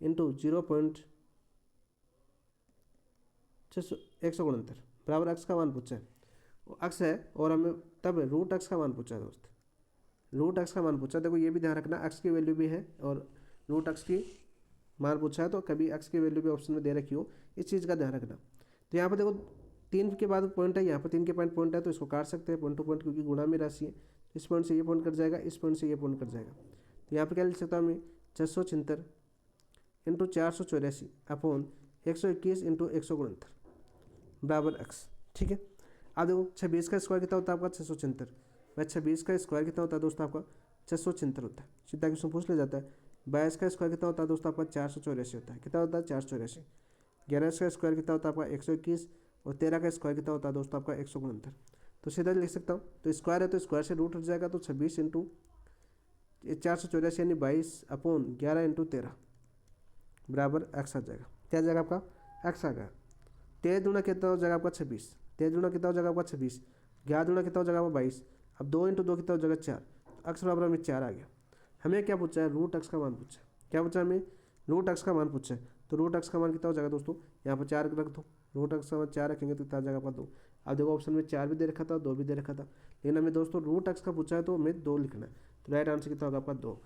इंटू 169 बराबर एक्स का मान पूछा है, एक्स है, और हमें तब √x का मान पूछा है दोस्त, √x का मान पूछा है। देखो ये भी ध्यान रखना, x की वैल्यू भी है और √x की मान पूछा है, तो कभी x की वैल्यू भी ऑप्शन में दे रखी हो, इस चीज़ का ध्यान रखना। तो यहाँ पर देखो 3 के बाद पॉइंट है, यहाँ पर 3 के पॉइंट है, तो इसको काट सकते हैं पॉइंट टू पॉइंट, क्योंकि गुणा में राशि है। इस पॉइंट से ये पॉइंट कट जाएगा, इस पॉइंट से ये पॉइंट कट जाएगा, तो यहाँ पर क्या लिख सकता हूँ मैं, 676 इंटू 484 अपॉन 121 इंटू 169 बराबर एक्स। ठीक है, अब देखो 26 का स्क्वायर कितना होता है आपका 676, भाई 26 का स्क्वायर कितना होता है दोस्तों आपका 676 होता है, सीधा क्वेश्चन पूछ लिया जाता है। 22 का स्क्वायर कितना होता है दोस्तों आपका 484 होता है, कितना होता है 484। 11 का स्क्वायर कितना होता है आपका 121, और 13 का स्क्वायर कितना होता है दोस्तों आपका 169। तो सीधा लिख सकता हूँ, तो स्क्वायर है तो स्क्वायर से रूट हट जाएगा, तो 26 इंटू 484 यानी 22 अपॉन 11 इंटू 13 बराबर एक्स आ जाएगा। क्या आ जाएगा आपका एक्स आ गया। 13 दूना कितना हो जाएगा आपका 26, 13 दूना कितना हो जाएगा आपका 26, 11 दूना कितना हो जाएगा आपका 22, अब 2 इंटू 2 कितना हो जाएगा 4, एक्स बराबर हमें 4 आ गया। हमें क्या पूछा है, √x का मान पूछा है। क्या पूछा हमें, √x का मान पूछा है, तो √x का मान कितना हो जाएगा दोस्तों, यहाँ पर 4 रख दो, √x का मान 4 रखेंगे तो कितना आ जाएगा आपका 2। अब देखो ऑप्शन में 4 भी दे रखा था, 2 भी दे रखा था, लेकिन हमें दोस्तों √x का पूछा है तो हमें 2 लिखना है, तो राइट आंसर कितना होगा आपका 2।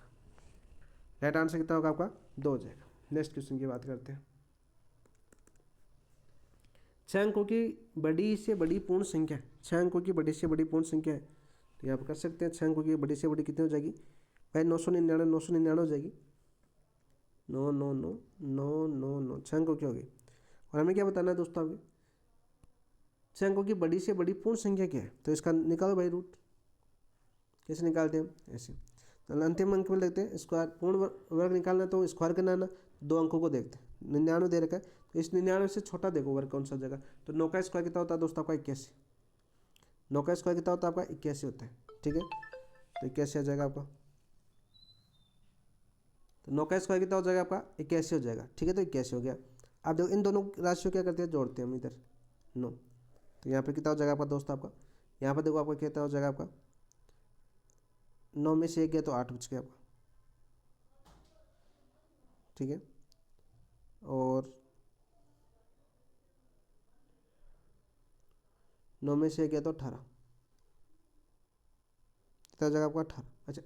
राइट आंसर कितना होगा आपका 2 हो जाएगा। नेक्स्ट क्वेश्चन की बात करते हैं। 6 अंकों की बड़ी से बड़ी पूर्ण संख्या, 6 अंकों की बड़ी से बड़ी पूर्ण संख्या है, तो यहाँ पर कर सकते हैं 6 अंकों की बड़ी से बड़ी कितनी हो जाएगी भाई, 999 999 हो जाएगी, 999 6 अंकों की होगी। और हमें क्या बताना है दोस्तों, हमें 6 अंकों की बड़ी से बड़ी पूर्ण संख्या क्या है, तो इसका निकालो भाई रूट। कैसे निकालते हैं हम, ऐसे, तो अंतिम अंक में देखते हैं स्क्वायर, पूर्ण वर्ग निकालना है तो स्क्वायर करना है ना, 2 अंकों को देखते हैं। 99 दे रखा है, तो इस 99 से छोटा देखो वर्ग कौन सा जगह, तो 9 का स्क्वायर कितना होता है दोस्तों आपका 81, 9 का स्क्वायर कितना होता है आपका 81 होता है। ठीक है, तो 81 आ जाएगा आपका, तो 9 का स्क्वायर कितना हो जाएगा आपका 81 हो जाएगा। ठीक है, तो 81 हो गया। आप देखो इन दोनों राशियों क्या करते हैं, जोड़ते हैं हम इधर 9, तो यहाँ पर कितना हो जाएगा आपका दोस्तों आपका, यहाँ पर देखो आपका कितना हो जाएगा आपका, 9 में से 1 गया तो 8 बच गया आपका। ठीक है, और 9 में से 1 गया तो 18, कितना हो जाएगा आपका 18। अच्छा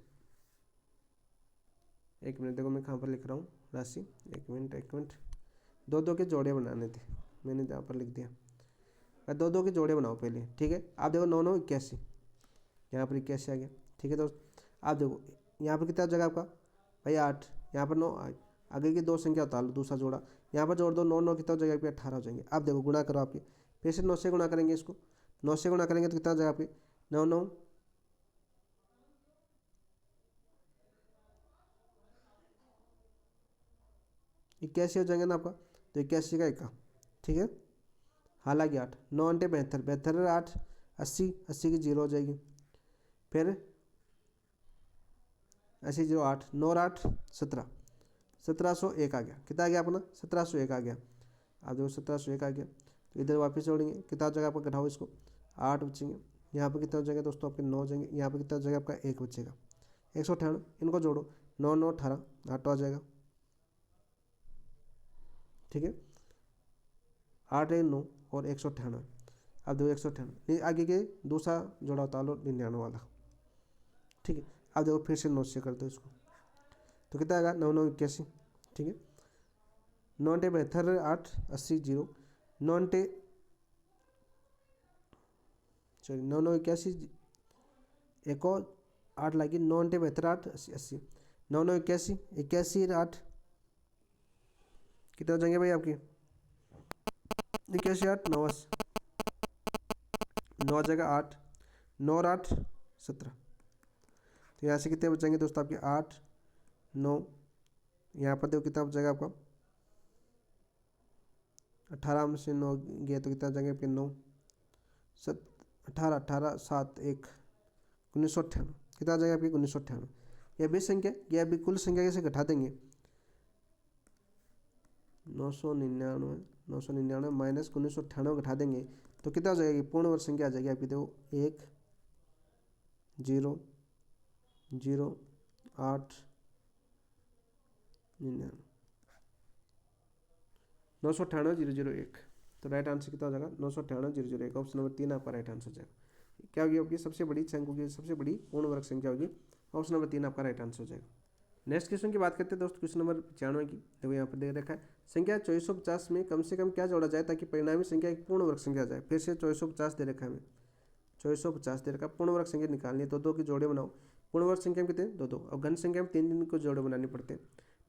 एक मिनट, देखो मैं कहाँ पर लिख रहा हूँ राशि, एक मिनट, दो दो के जोड़े बनाने थे, मैंने यहाँ पर लिख दिया। दो दो के जोड़े बनाओ पहले, ठीक है। आप देखो 9 9 81, यहाँ पर 81 आ गया, ठीक है दोस्त। आप देखो यहाँ पर कितना जगह आपका भाई 8, यहाँ पर 9, आगे की दो संख्या उतार लो, दूसरा जोड़ा यहाँ पर जोड़ दो, 9 9 कितना जगह पे 18 हो जाएंगे। आप देखो गुणा करो आपके, फिर से 9 से गुणा करेंगे इसको, 9 से गुणा करेंगे तो कितना जगह आपके 9 9 81 हो जाएंगे ना आपका, तो 81 का 1, ठीक है। हालांकि 8 9 अंटे 72, 72 8 80, 80 की 0 हो जाएगी, फिर 80 0 8 9 8 17, 1701 आ गया, कितना आ गया अपना 1701 आ गया। आप देखो 1701 आ गया, तो इधर वापस जोड़ेंगे, कितना जगह आपका घटाओ इसको, 8 बचेंगे, यहाँ पर कितना हो जाएगा दोस्तों आपके 9 हो जाएंगे, यहाँ पर कितना हो जाएगा आपका 1 बचेगा, 198, इनको जोड़ो 9 9 18, 8 आ जाएगा, ठीक है। 8 1 9 और 198, अब देखो 198 आगे के दूसरा जोड़ा उतार लो 99 वाला, ठीक है। अब देखो फिर से 9 से कर दो इसको, तो कितना आएगा 9 9 81, ठीक है। 9 अंटे 72 8 80 0, 9 अंटे सॉरी 9 9 81, एक और 8 लगी, 9 अंटे 72 8 80 80, 9 9 81 81 8, कितने हो जाएंगे भाई आपकी 81 8 9 9 जगह 8, 9 और 8 17, तो यहाँ से कितने बचेंगे दोस्तों आपके 8 9, यहाँ पर देखो कितना बचेगा आपका 18 में से 9 गया तो कितना जाएंगे आपके 9 18 18 7 1 1998, कितना जाएगा आपकी 1998। यह भी संख्या, यह भी कुल संख्या कैसे घटा देंगे 999 माइनस 1998 घटा देंगे तो कितना हो जाएगी पूर्ण वर्ग संख्या आ जाएगी आपकी, देखो 1 0 0 8 99 998 001, तो राइट आंसर कितना हो जाएगा 998 001, ऑप्शन नंबर 3 आपका राइट आंसर हो जाएगा। क्या होगी आपकी सबसे बड़ी संख्या होगी, सबसे बड़ी पूर्ण वर्ग संख्या होगी, ऑप्शन नंबर 3 आपका राइट आंसर हो जाएगा। नेक्स्ट क्वेश्चन की बात करते हैं दोस्त, क्वेश्चन नंबर 95 की, देखो यहाँ पर दे रखा है संख्या 2450 में कम से कम क्या जोड़ा जाए ताकि परिणामी संख्या एक पूर्ण वर्ग संख्या आ जाए। फिर से 2450 दे रखा है हमें, 2450 दे रखा है, पूर्ण वर्ग संख्या निकालनी है, दो दो के जोड़े बनाओ, पूर्ण वर्ग संख्या में कितने दो दो, और घन संख्या में 3 को जोड़े बनाने पड़ते हैं,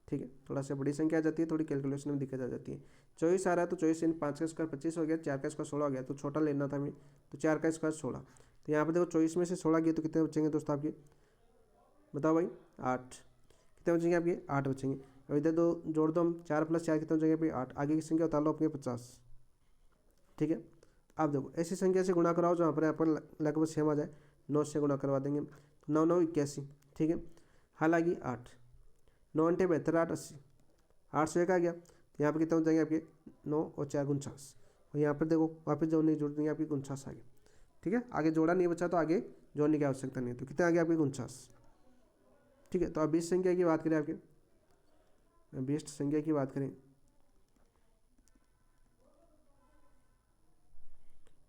ठीक है। थोड़ा सा बड़ी संख्या आ जाती है, थोड़ी कैलकुलेशन में दिक्कत आ जाती है। 24 आ रहा है तो 24 इन 5 का स्क्वायर 25 हो गया, 4 का स्क्वायर 16 हो गया, तो छोटा लेना था हमें, तो 4 का स्क्वायर 16, तो यहाँ पर देखो 24 में से 16 गए तो कितने बचेंगे दोस्तों आपके, बताओ भाई 8, कितने बचेंगे आपके 8 बचेंगे। अब इधर दो जोड़ दो हम, 4 + 4 कितने हो जाएंगे भाई 8, आगे की संख्या उतार लो अपने 50, ठीक है। अब देखो ऐसी संख्या से गुणा कराओ जहाँ पर यहाँ पर लगभग सेम आ जाए, 9 से गुणा करवा देंगे, 9 9 81, ठीक है। हालांकि 8 9 अंटे 72 8 80, 8 से 1 आ गया, तो यहाँ पर कितना हो जाएंगे आपके 9 और 4 49, और यहाँ पर देखो वापस जोड़ने की जरूरत नहीं है आपकी 49 आ गया, ठीक है। आगे जोड़ा नहीं बचा तो आगे जोड़ने की आवश्यकता नहीं है, तो कितना आ गया आपके 49, ठीक है। तो अब 20 संख्या की बात करें आपके, 20 संख्या की बात करें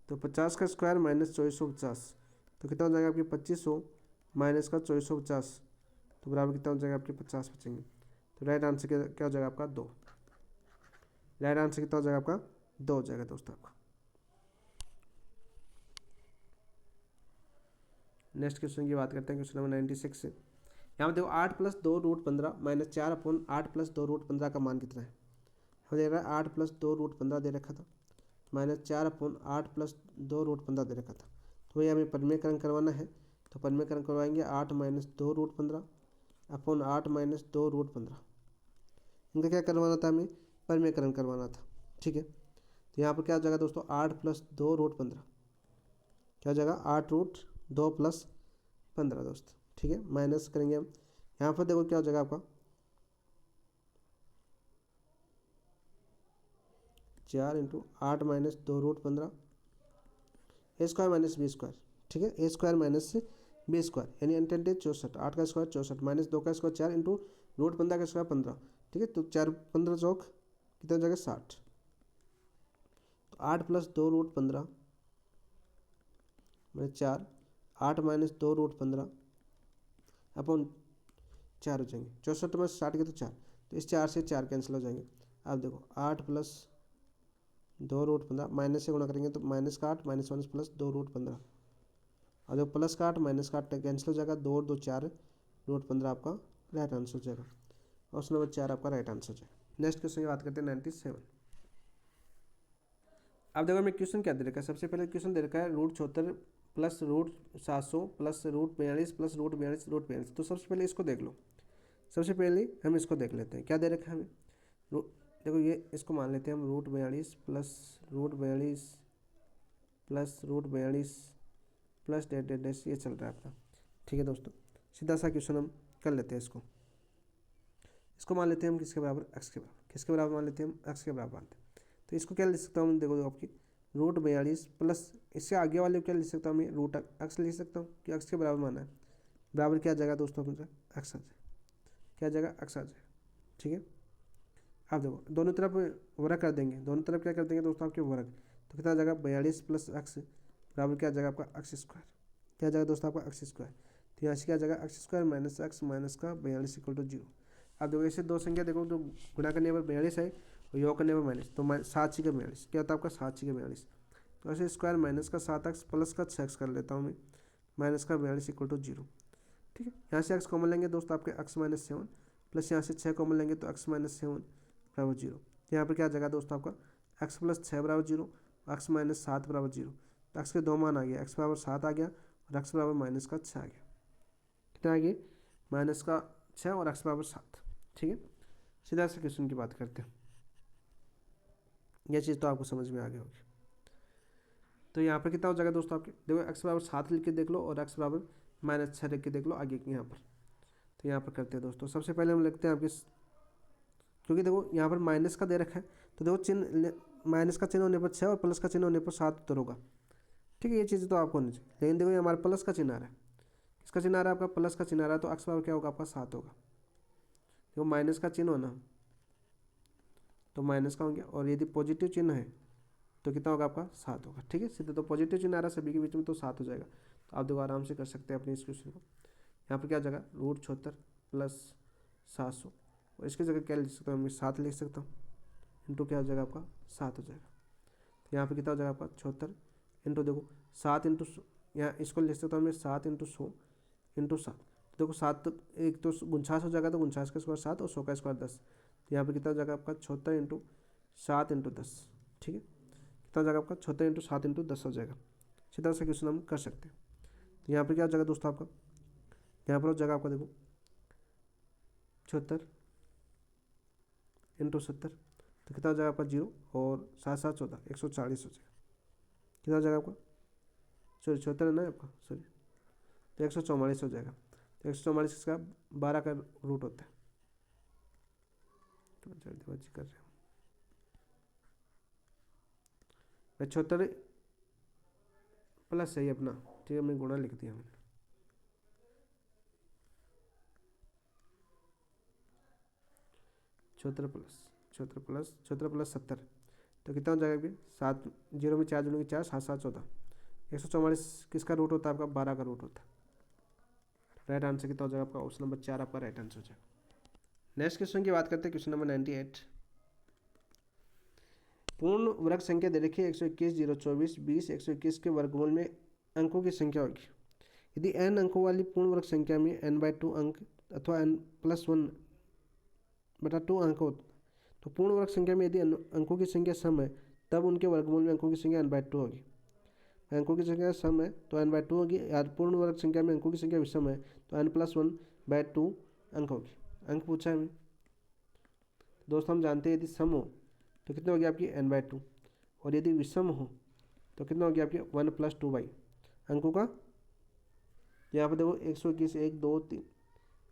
तो 50 का स्क्वायर माइनस 2450, तो कितना हो जाएगा आपके 2500 माइनस का 2450, तो बराबर कितना हो जाएगा आपके 50 बचेंगे। तो राइट आंसर क्या हो जाएगा आपका 2, राइट आंसर कितना हो जाएगा आपका 2 हो जाएगा दोस्तों आपका। नेक्स्ट क्वेश्चन की बात करते हैं, क्वेश्चन नंबर 96 से। यहाँ पर देखो 8 + 2 √ 15 माइनस 4/8 + 2 √ 15 का मान कितना है। हमें दे रहा है 8 + 2 √ 15 दे रखा था, माइनस 4/8 + 2 √ 15 दे रखा था, तो ये हमें परिमेयकरण करवाना है, तो परिमेयकरण करवाएंगे 8 - 2 √ 15 अपॉन 8 - 2 √ 15, इनका क्या करवाना था हमें परिमेयकरण करवाना था, ठीक है। तो यहाँ पर क्या हो जाएगा दोस्तों 8 + 2 √ 15 क्या हो जाएगा 8 √ 2 + 15 दोस्त, ठीक है। माइनस करेंगे हम, यहाँ पर देखो क्या हो जाएगा आपका 4 × 8 - 2 √ 15 a² - b², ठीक है। a² - b² यानी अंटे 64, 8 का स्क्वायर 64 माइनस 2 का स्क्वायर 4 × √15 का स्क्वायर 15, ठीक है। तो 4 15 चौक कितना हो जाएगा 60, तो 8 + 2 √ 15 4 8 - 2 √ 15 अपॉन 4 हो जाएंगे। 64 में 60 के तो 4, तो इस 4 से 4 कैंसिल हो जाएंगे। अब देखो 8 प्लस 2√15, माइनस से गुणा करेंगे तो माइनस का 8 माइनस 1 प्लस 2√15, और जो प्लस का 8 माइनस का 8 कैंसिल हो जाएगा, 2 और 2 4, √15 आपका राइट आंसर हो जाएगा। ऑप्शन नंबर 4 आपका राइट आंसर हो जाएगा। नेक्स्ट क्वेश्चन की बात करते हैं 97। अब देखो हमें क्वेश्चन क्या दे रखा है, सबसे पहले क्वेश्चन दे रखा है √74 प्लस √700 प्लस √42 प्लस √42 तो सबसे पहले इसको देख लो। सबसे पहले हम इसको देख लेते हैं क्या दे रखा है हमें। देखो ये इसको मान लेते हैं हम √42 plus √42 plus √42 plus dot dot dot ये चल रहा है अपना। ठीक है दोस्तों, सीधा सा क्वेश्चन हम कर लेते हैं। इसको मान लेते हैं हम किसके बराबर, एक्स के बराबर। किसके बराबर मान लेते हैं हम, एक्स के बराबर मानते हैं। तो इसको क्या लिख सकता हूँ, देखो आपकी √42 प्लस इससे आगे वाले को क्या लिख सकता हूँ मैं, √x लिख सकता हूँ कि एक्स के बराबर माना है। बराबर क्या आ जाएगा दोस्तों अपने एक्स आ जाएगा, क्या आ जाएगा एक्स आ जाएगा। ठीक है, अब देखो दोनों तरफ वर्ग कर देंगे, दोनों तरफ क्या कर देंगे दोस्तों आपके वर्ग, तो कितना आ जाएगा 42 प्लस एक्स बराबर क्या आ जाएगा आपका एक्स स्क्वायर। क्या आ जाएगा दोस्तों आपका एक्स स्क्वायर। तो यहाँ से क्या आ जाएगा x square minus x minus का 42 इक्वल टू 0। अब देखो ऐसे दो संख्या देखो जो गुणा करने पर 42 है और योग करने पर माइनस, तो 7 का 42 क्या होता है आपका 7 का 42। तो ऐसे स्क्वायर माइनस का 7x प्लस का 6x कर लेता हूँ मैं, माइनस का 42 इक्वल टू 0। ठीक है, यहाँ से x कॉमन लेंगे दोस्तों आपके x माइनस 7 प्लस यहाँ से 6 कॉमन लेंगे तो x माइनस 7 बराबर 0। यहाँ पर क्या आ जाएगा दोस्तों आपका x प्लस 6 बराबर 0, x माइनस 7 बराबर 0। तो x के दो मान आ गया, x बराबर 7 आ गया और x बराबर माइनस का 6 आ गया। कितना आ गया, माइनस का 6 और x बराबर 7। ठीक है, सीधा से क्वेश्चन की बात करते हैं। यह चीज़ तो आपको समझ में आ गई होगी। तो यहाँ पर कितना हो जाएगा दोस्तों आपके, देखो x बराबर 7 लिख के देख लो और x बराबर माइनस 6 लिख के देख लो आगे यहाँ पर। तो यहाँ पर करते हैं दोस्तों, सबसे पहले हम लिखते हैं आपके, क्योंकि देखो यहाँ पर माइनस का दे रखा है तो देखो चिन्ह, माइनस का चिन्ह होने पर 6 और प्लस का चिन्ह होने पर 7 उत्तर होगा। ठीक है, ये चीज़ तो आपको होनी चाहिए। लेकिन देखो ये हमारा प्लस का चिन्ह आ रहा है, किसका चिन्ह आ रहा है आपका, प्लस का चिन्ह आ रहा है, तो x बराबर क्या होगा आपका 7 होगा। देखो माइनस का चिन्ह होना तो माइनस का हो गया, और यदि पॉजिटिव चिन्ह है तो कितना होगा आपका 7 होगा। ठीक है, सीधे तो पॉजिटिव चिन्ह आ रहा है सभी के बीच में तो 7 हो जाएगा। तो आप देखो आराम से कर सकते हैं अपने इस क्वेश्चन को। यहाँ पर क्या हो जाएगा √74 प्लस 700, और इसकी जगह क्या लिख सकता हूँ मैं, 7 लिख सकता हूँ, इंटू क्या हो जाएगा आपका 7 हो जाएगा। तो यहाँ पर कितना हो जाएगा आपका 74 इंटू देखो 7 इंटू, यहाँ इसको लिख सकता हूँ मैं 7 इंटू 100 इंटू 7। देखो 7 एक तो 49 हो जाएगा, तो 49 का स्क्वायर 7 और 100 का स्क्वायर 10। तो यहाँ पर कितना हो जाएगा आपका 76 इंटू 7 इंटू 10। ठीक है, कितना हो जाएगा आपका 76 इंटू 7 इंटू 10 हो जाएगा। इसी तरह से क्वेश्चन हम कर सकते हैं। तो यहाँ पर क्या हो जाएगा दोस्तों आपका, यहाँ पर हो जाएगा आपका देखो 76 इंटू 70, तो कितना हो जाएगा आपका 0 और 7 7 14 140 हो जाएगा। कितना हो जाएगा आपका, सॉरी 76 है ना आपका, सॉरी, तो 144 हो जाएगा। तो 144 इसका 12 का रूट होता है। तो जल्दीबाजी कर रहे हैं, 76 प्लस है अपना। ठीक है, मैं गुणा लिख दिया मैंने, 74 प्लस 70, तो कितना हो जाएगा अभी 7, 0 में 4 जुड़ेंगे 4, 7 7 14, 144 किसका रूट होता है आपका 12 का रूट होता है। राइट आंसर कितना हो जाएगा आपका, ऑप्शन नंबर 4 आपका राइट आंसर हो जाएगा। नेक्स्ट क्वेश्चन की बात करते हैं, क्वेश्चन नंबर 98। पूर्ण वर्ग संख्या दे रखी है 121 0 24 20 121 के वर्गमूल में अंकों की संख्या होगी। यदि n अंकों वाली पूर्ण वर्ग संख्या में n/2 अंक अथवा n+1/2 अंक हो, तो पूर्ण वर्ग संख्या में यदि अंकों की संख्या सम है तब उनके वर्गमूल में अंकों की संख्या n/2 होगी। अंकों की संख्या सम है तो n/2 होगी, यार पूर्ण वर्ग संख्या में अंकों की संख्या विषम है तो n+1/2 अंक होगी। अंक पूछा है हमें दोस्तों, हम जानते हैं यदि सम हो तो कितना होगी आपकी n/2, और यदि विषम हो तो कितना होगी आपकी 1+2 अंकों का। यहाँ पर देखो 121 1 2 3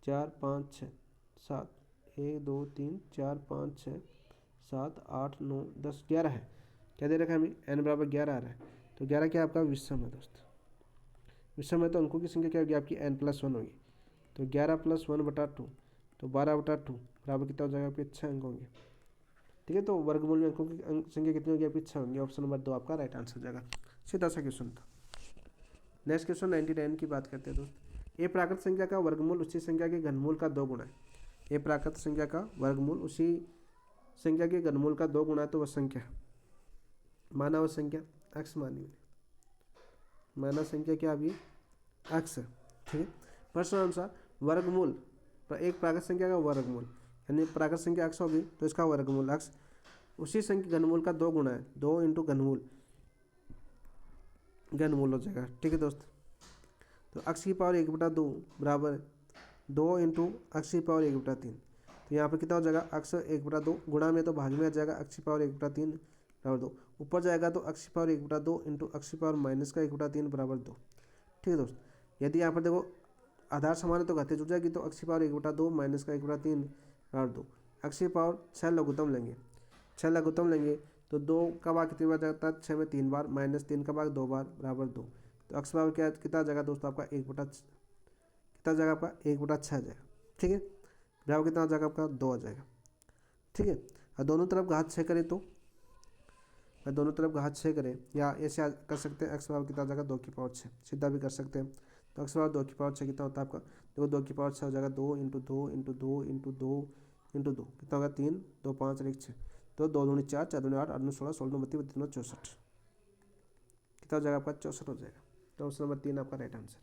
4 5 6 7 1 2 3 4 5 6 7 8 9 10 11 है। क्या दे रखा है हमें, n बराबर 11 आ रहा है, तो 11 क्या आपका विषम है दोस्त। विषम है तो अंकों की संख्या क्या होगी आपकी n+1 होगी। तो 11 + 1/2 तो 12/2 बराबर कितना हो जाएगा आपके 6 अंक होंगे। ठीक है, तो वर्गमूल में अंकों की संख्या कितनी होगी आपकी 6 होंगी। ऑप्शन नंबर 2 आपका राइट आंसर हो जाएगा। सीधा सा क्वेश्चन था। नेक्स्ट क्वेश्चन 99 की बात करते हैं दोस्त। ए प्राकृत संख्या का वर्गमूल उसी संख्या के घनमूल का 2 गुना है। ए प्राकृत संख्या का वर्गमूल उसी संख्या के घनमूल का 2 गुना है, तो वह संख्या माना वह संख्या x मानी, माना संख्या क्या अभी x है। ठीक है, प्रश्न अनुसार वर्गमूल एक प्राकृत संख्या का वर्गमूल यानी प्राकृत संख्या x होगी तो इसका वर्गमूल x उसी संख्या घनमूल का 2 गुना है, 2 इंटू घनमूल हो जाएगा। ठीक है दोस्त, तो x की पावर 1/2 बराबर 2 इंटू x की पावर 1/3। तो यहाँ पर कितना हो जाएगा x 1/2 गुणा में तो भाग में आ जाएगा x की पावर 1/3 बराबर 2, ऊपर जाएगा तो x की पावर 1/2 इंटू x की पावर माइनस का 1/3 बराबर 2। ठीक है दोस्त, यदि यहाँ पर देखो आधार समान है तो घाते जुड़ जाएगी, तो x की पावर 1/2 माइनस का 1/3 बराबर 2। x की पावर 6 लघुत्तम लेंगे, 6 लघुत्तम लेंगे तो 2 का भाग कितनी बार जाता है 6 में 3 बार, माइनस 3 का भाग 2 बार बराबर 2। तो x पावर क्या कितना आ जाएगा दोस्तों आपका कितना जाएगा आपका 1/6 आ जाएगा। ठीक है, बराबर कितना आ जाएगा आपका 2 आ जाएगा। ठीक है, और दोनों तरफ घात 6 करें तो दोनों तरफ घात 6 करें या ऐसे कर सकते हैं, x पावर कितना आ जाएगा 2 की पावर 6, सीधा भी कर सकते हैं। तो x पावर 2 की पावर 6 कितना होता है आपका, देखो 2 की पावर 6 हो जाएगा 2 इंटू 2 इंटू 2 इंटू 2 इंटू 2 कितना होगा 3 2 5 और 1 6, तो 2 दूनी 4 4 दूनी 8 8 16 16 32 32 64 कितना हो जाएगा आपका 64 हो जाएगा। तो ऑप्शन नंबर 3 आपका राइट आंसर।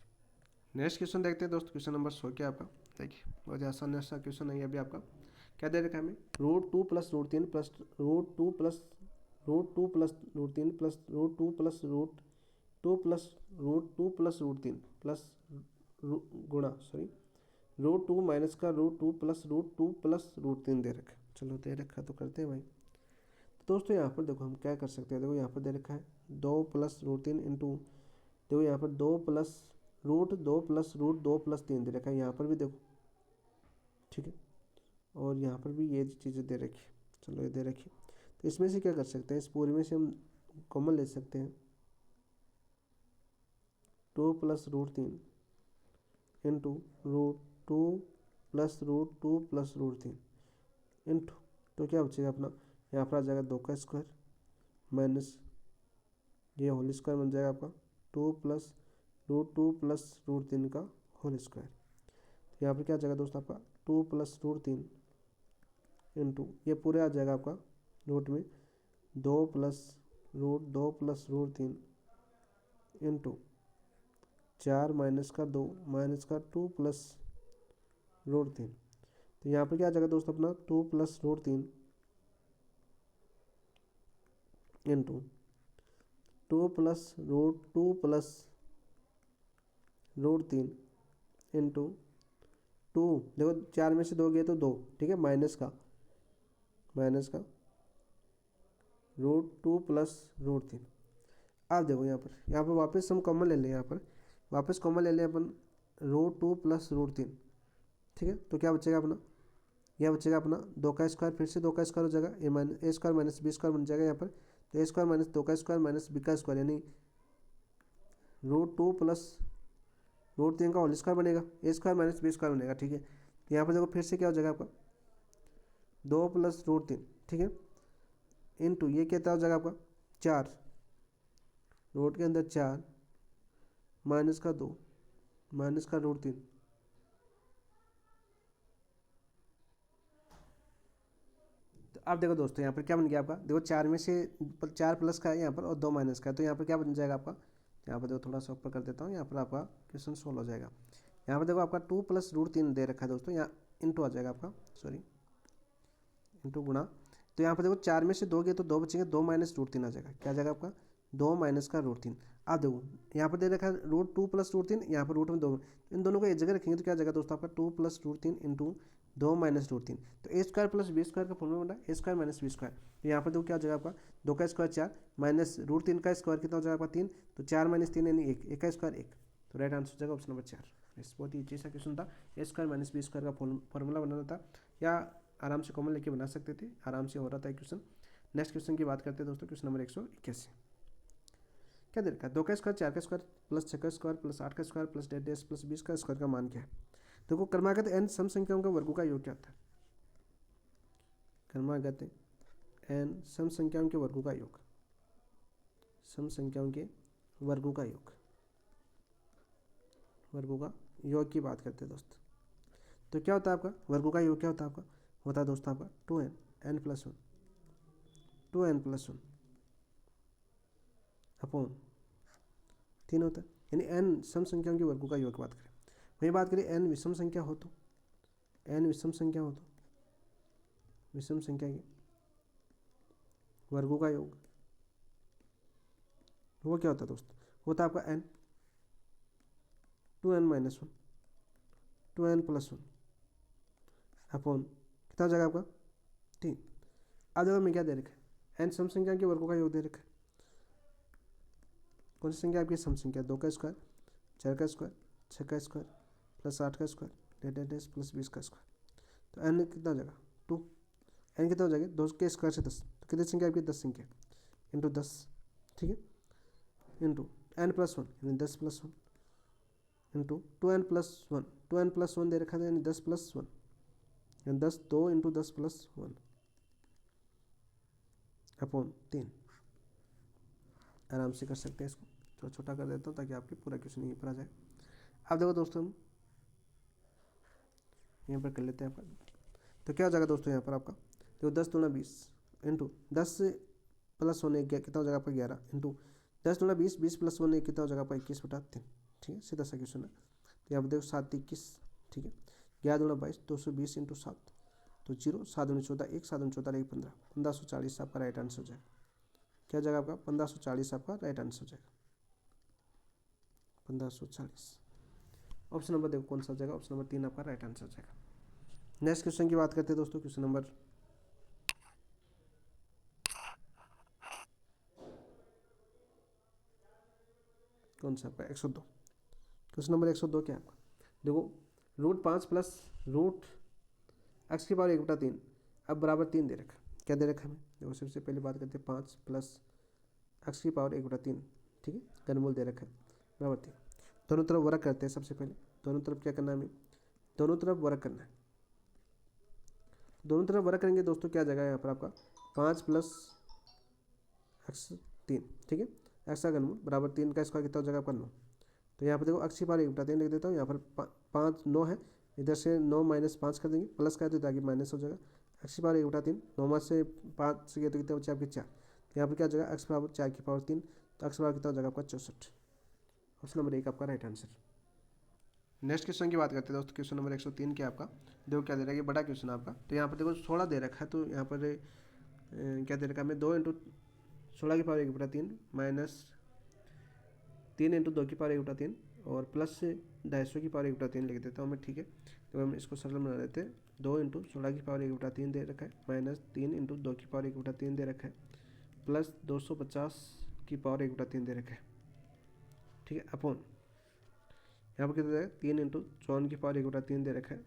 नेक्स्ट क्वेश्चन देखते हैं दोस्त, क्वेश्चन नंबर 16 आपका देखिए बहुत आसान सा क्वेश्चन है अभी आपका। क्या दे रखा है हमें √2 plus √3 plus √2 plus √2 plus √3 plus √2 plus √2 plus √2 plus √3 plus गुणा √2 माइनस का √2 प्लस √2 प्लस √3 दे रखा है। चलो दे रखा तो करते हैं भाई। तो दोस्तों यहाँ पर देखो हम क्या कर सकते हैं, देखो यहाँ पर दे रखा है 2 प्लस √3 इंटू देखो यहाँ पर 2 प्लस √2 प्लस √2 प्लस 3 दे रखा है, यहाँ पर भी देखो। ठीक है, और यहाँ पर भी ये चीज़ें दे रखी है। चलो ये दे रखी है, तो इसमें से क्या कर सकते हैं, इस पूरे में से हम कॉमन ले सकते हैं 2 plus √3 into √2 plus √2 plus √3 into तो क्या बचेगा अपना, यहाँ पर आ जाएगा 2 का स्क्वायर माइनस ये होल स्क्वायर बन जाएगा आपका 2 प्लस √2 प्लस √3 का होल स्क्वायर। तो यहाँ पर क्या आ जाएगा दोस्त आपका 2 प्लस √3 इंटू ये पूरे आ जाएगा आपका रूट में 2 प्लस √2 प्लस √3 इंटू 4 माइनस का 2 माइनस का 2 प्लस √3। तो यहाँ पर क्या आ जाएगा दोस्त अपना 2 plus √3 into 2 plus √2 plus √3 into 2 देखो 4 में से 2 गए तो 2, ठीक है, माइनस का √2 प्लस √3। आप देखो यहाँ पर वापस हम कॉमन ले लें, यहाँ पर वापस कॉमन ले लें अपन √2 प्लस √3। ठीक है, तो क्या बचेगा अपना, यह बचेगा अपना 2 का स्क्वायर, फिर से 2 का स्क्वायर हो जाएगा, ए स्क्वायर माइनस बी स्क्वायर बन जाएगा यहाँ पर। तो ए स्क्वायर माइनस 2 का स्क्वायर माइनस बी का स्क्वायर यानी √2 प्लस √3 का होल स्क्वायर बनेगा, ए स्क्वायर माइनस बी स्क्वायर बनेगा। ठीक है, तो यहाँ पर देखो फिर से क्या हो जाएगा आपका 2 प्लस √3, ठीक है, इंटू ये क्या हो जाएगा आपका 4 रूट के अंदर 4 माइनस का 2 माइनस का √3। तो अब देखो दोस्तों यहाँ पर क्या बन गया आपका, देखो 4 में से 4 प्लस का है यहाँ पर और 2 माइनस का है, तो यहाँ पर क्या बन जाएगा आपका, यहाँ पर देखो थोड़ा सा ऊपर कर देता हूँ, यहाँ पर आपका क्वेश्चन सोल्व हो जाएगा। यहाँ पर देखो आपका 2 प्लस √3 दे रखा है दोस्तों, यहाँ इंटू आ जाएगा आपका, इंटू गुणा। तो यहाँ पर देखो 4 में से 2 गए तो 2 बचेंगे, 2 माइनस √3 आ जाएगा, क्या आ जाएगा आपका 2 माइनस का √3। आप देखो यहाँ पर दे रखा है √2 प्लस √3, यहाँ पर रूट में 2, इन दोनों को एक जगह रखेंगे तो क्या आ जाएगा दोस्तों आपका 2 प्लस √3 इंटू 2 माइनस √3। तो ए स्क्वायर प्लस बी स्क्वायर का फॉर्मूला बन रहा है ए स्क्वायर माइनस बी स्क्वायर। तो यहाँ पर देखो क्या हो जाएगा आपका 2 का स्क्वायर 4 माइनस √3 का स्क्वायर कितना हो जाएगा आपका 3, तो 4 माइनस 3 यानी 1, 1 का स्क्वायर 1। तो राइट आंसर हो जाएगा ऑप्शन नंबर 4। इस बहुत ही ईजी सा क्वेश्चन था, ए स्क्वायर माइनस बी स्क्वायर का फॉर्मूला बनाना था, या आराम से कॉमन लेके बना सकते थे, आराम से हो रहा था क्वेश्चन। नेक्स्ट क्वेश्चन की बात करते हैं दोस्तों, क्वेश्चन नंबर 181। क्या दे रखा है 2 का स्क्वायर 4 का स्क्वायर प्लस 6 का स्क्वायर प्लस 8 का स्क्वायर प्लस डेस प्लस 20 का स्क्वायर का मान क्या है। देखो क्रमागत n सम संख्याओं का वर्गों का योग क्या होता है, क्रमागत n सम संख्याओं के वर्गों का योग, सम संख्याओं के वर्गों का योग, वर्गों का योग की बात करते हैं दोस्त, तो क्या होता है आपका वर्गों का योग, क्या होता है आपका, होता है दोस्त आपका 2n, n+1, 2n+1 अपॉन 3 होता है, यानी n सम संख्याओं के वर्गों का योग की बात करें। वही बात करें n विषम संख्या हो तो, n विषम संख्या हो तो विषम संख्या के वर्गों का योग वो क्या होता है दोस्त, होता है आपका n, 2n-1, 2n+1 अपॉन कितना हो जाएगा आपका 3। अब देखो मैं क्या दे रखा है, n सम संख्या के वर्गों का योग दे रखा है। कौन सी संख्या आपकी सम संख्या, 2 का स्क्वायर, 4 का स्क्वायर, 6 का स्क्वायर प्लस 8 का स्क्वायर डेट प्लस 20 का स्क्वायर। तो n कितना हो जाएगा 2, n कितना हो जाएगा 2 के स्क्वायर से 10, तो कितनी संख्या आपकी 10 संख्या इंटू 10, ठीक है, इंटू n+1 यानी 10+1 इंटू 2n+1, 2n+1 दे रखा था यानी 10+1 यानी 10, 2 इंटू 10+1 अपॉन 3। आराम से कर सकते हैं इसको, थोड़ा छोटा कर देता हूँ ताकि आपके पूरा क्वेश्चन यहीं पर आ जाए। अब देखो दोस्तों हम यहाँ पर कर लेते हैं आपका, तो क्या हो जाएगा दोस्तों यहाँ पर आपका, देखो 10 दूना 20 इंटू 10+1 एक कितना हो जाएगा आपका 11 इंटू 10 दूना 20, 20+1 एक कितना हो जाएगा आपका 21/3, ठीक है, सीधा सा क्वेश्चन है। तो यहाँ पर देखो 7 21, ठीक है, 11 दूना 22, 220 इंटू 7 तो 0, 7 दूनी 14 1, 7 दूनी 14 1 15, 1540 आपका राइट आंसर हो जाएगा। क्या हो जाएगा आपका 1540 आपका राइट आंसर हो जाएगा, 1540। ऑप्शन नंबर देखो कौन सा हो जाएगा, ऑप्शन नंबर 3 आपका राइट आंसर हो जाएगा। नेक्स्ट क्वेश्चन की बात करते हैं दोस्तों, क्वेश्चन नंबर कौन सा आपका 102। क्वेश्चन नंबर 102 क्या है आपका, देखो √5 प्लस रूट x की पावर 1/3 अब बराबर 3 दे रखा, क्या दे रखा हमें, देखो सबसे पहले बात करते हैं 5 प्लस x की पावर 1/3, ठीक है, घनमूल दे रखा है बराबर 3। दोनों तरफ वर्ग करते हैं, सबसे पहले दोनों तरफ क्या करना है हमें, दोनों तरफ वर्ग करना है। दोनों तरफ वर्ग करेंगे दोस्तों क्या जगह है यहाँ पर आपका 5 प्लस x 3, ठीक है, x का घनमूल बराबर 3 का स्क्वायर कितना हो जाएगा आपका 9। तो यहाँ पर देखो x की पावर 1/3 लिख देता हूँ, यहाँ पर 5 9 है, इधर से 9 -5 कर देंगे, प्लस का है तो ताकि माइनस हो जाएगा, x की पावर 1/3, 9 में से 5 से गया तो कितना बचा आपके 4, यहाँ पर क्या हो जाएगा x बराबर 4 की पावर 3, तो x बराबर कितना हो जाएगा आपका 64। ऑप्शन नंबर 1 आपका राइट आंसर। नेक्स्ट क्वेश्चन की बात करते हैं दोस्तों, क्वेश्चन नंबर 103 क्या आपका, देखो क्या दे रखा है, ये बड़ा क्वेश्चन आपका, तो यहाँ पर देखो 16 दे रखा है, तो यहाँ पर क्या दे रखा है हमें 2 इंटू 16 की पावर 1/3 माइनस 3 इंटू 2 की पावर 1/3 और प्लस 250 की पावर 1/3 लिख देता हूँ मैं, ठीक है, तो हम इसको सरल बना देते हैं। 2 इंटू 16 की पावर 1/3 दे रखा है माइनस 3 इंटू 2 की पावर 1/3 दे रखा है प्लस 250 की पावर 1/3 दे रखा है, ठीक है, अपॉन यहाँ पर कितना है 3 इंटू 54 की पावर 1/3 दे रखा है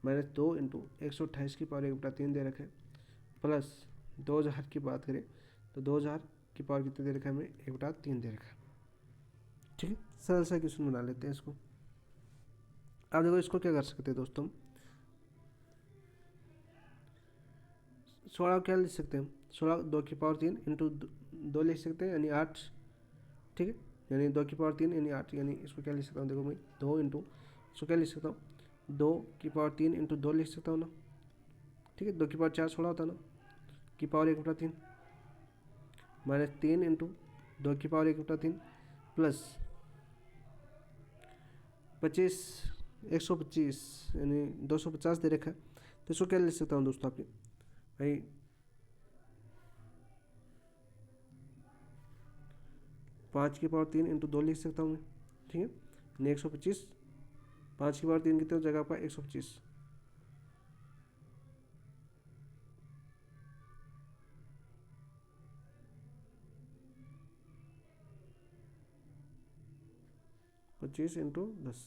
माइनस 2 इंटू 128 की पावर 1/3 दे रखा है प्लस 2000 की बात करें तो 2000 की पावर कितने दे रखा है हमें 1/3 दे रखा है, ठीक है, सरल सा क्वेश्चन बना लेते हैं इसको। अब देखो इसको क्या कर सकते हैं दोस्तों, 16 क्या लिख सकते हैं, 16 2 की पावर 3 इंटू 2 लिख सकते हैं यानी 8, ठीक है, यानी 2 की पावर 3 यानी 8, यानी इसको क्या लिख सकता हूँ, देखो मैं 2 इंटू इसको क्या लिख सकता हूँ 2 की पावर 3 इंटू 2 लिख सकता हूँ ना, ठीक है, 2 की पावर 4 16 होता है ना, की पावर 1/3 माइनस 3 इंटू 2 की पावर 1/3 प्लस 25 125 यानी 250 दे रखा है, तो इसको क्या लिख सकता हूँ दोस्तों आपके भाई 5 की पावर 3 इंटू 2 लिख सकता हूँ मैं, ठीक है, यानी 125, 5 की पावर 3 कितने हो जाएगा आपका 125, पच्चीस इंटू 10,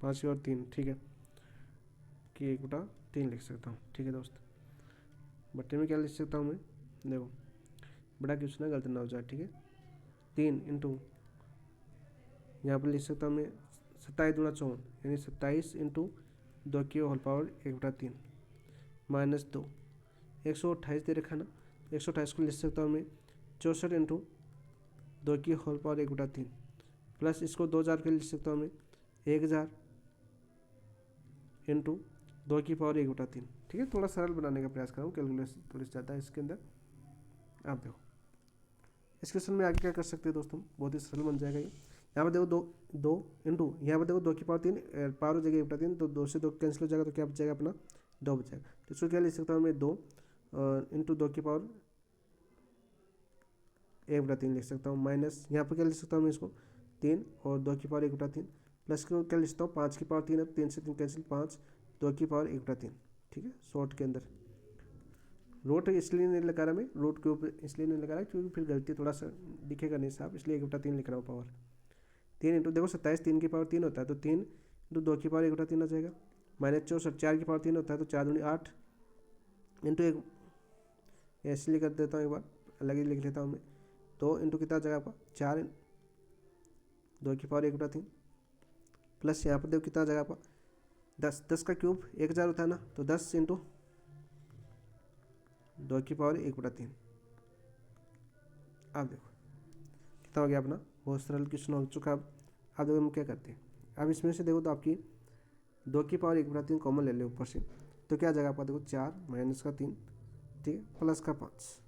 5 की पावर 3, ठीक है, कि 1/3 लिख सकता हूँ, ठीक है दोस्त। बट्टे में क्या लिख सकता हूँ मैं, देखो बड़ा क्वेश्चन है गलती ना हो जाए, ठीक है, 3 इंटू यहाँ पर लिख सकता हूँ मैं 27 दूना 54 यानी 27 इंटू 2 की होल पावर 1/3 माइनस 2 128 दे रखा ना, 128 को लिख सकता हूँ मैं 64 इंटू 2 की होल पावर 1/3 प्लस इसको 2000 के लिख सकता हूँ मैं 1000 इंटू 2⁻1/3। ठीक है, थोड़ा सरल बनाने का प्रयास कर रहा हूँ, कैलकुलेशन थोड़ी ज़्यादा है इसके अंदर। आप देखो इस क्वेश्चन में आगे क्या कर सकते हैं दोस्तों, बहुत ही सरल बन जाएगा ये। यहाँ पर देखो दो इंटू, यहाँ पर देखो 2⁻3 पावर हो जाएगा 1/3, तो 2 से 2 कैंसिल हो जाएगा, तो क्या बचेगा अपना 2 बचेगा। तो इसको क्या लिख सकता हूँ मैं, 2 इंटू 2⁻1/3 लिख सकता हूँ, माइनस यहाँ पर क्या लिख सकता हूँ मैं इसको 3 और 2⁻1/3, प्लस को क्या लिख सकता हूँ 5⁻3 है, 3 से 3 कैंसिल 5, 2⁻1/3। ठीक है, शॉर्ट के अंदर रूट इसलिए नहीं लगा रहा मैं, रूट के ऊपर इसलिए नहीं लगा रहा क्योंकि फिर गलती थोड़ा सा दिखेगा नहीं साहब, इसलिए 1/3 लिख रहा हूँ पावर। 3 इंटू देखो 27 3 होता है, तो 3 इंटू 2⁻1/3 आ जाएगा, माइनस 64 4 होता है, तो 4 दूनी 8 इंटू 1, इसलिए कर देता हूँ एक बार अलग ही लिख लेता हूँ मैं, 2 इंटू कितना आ जाएगा आपका 4 2⁻1/3, प्लस यहाँ पर देखो कितना आ जाएगा आपका 10 का क्यूब 1000 होता है ना, तो 10 इंटू 2⁻1/3। अब देखो कितना हो गया अपना, बहुत सरल क्वेश्चन हो चुका। अब देखो हम क्या करते हैं, अब इसमें से देखो तो आपकी 2⁻1/3 कॉमन ले ले ऊपर से, तो क्या आ जाएगा आपका देखो 4 माइनस का 3, ठीक है, प्लस का 5।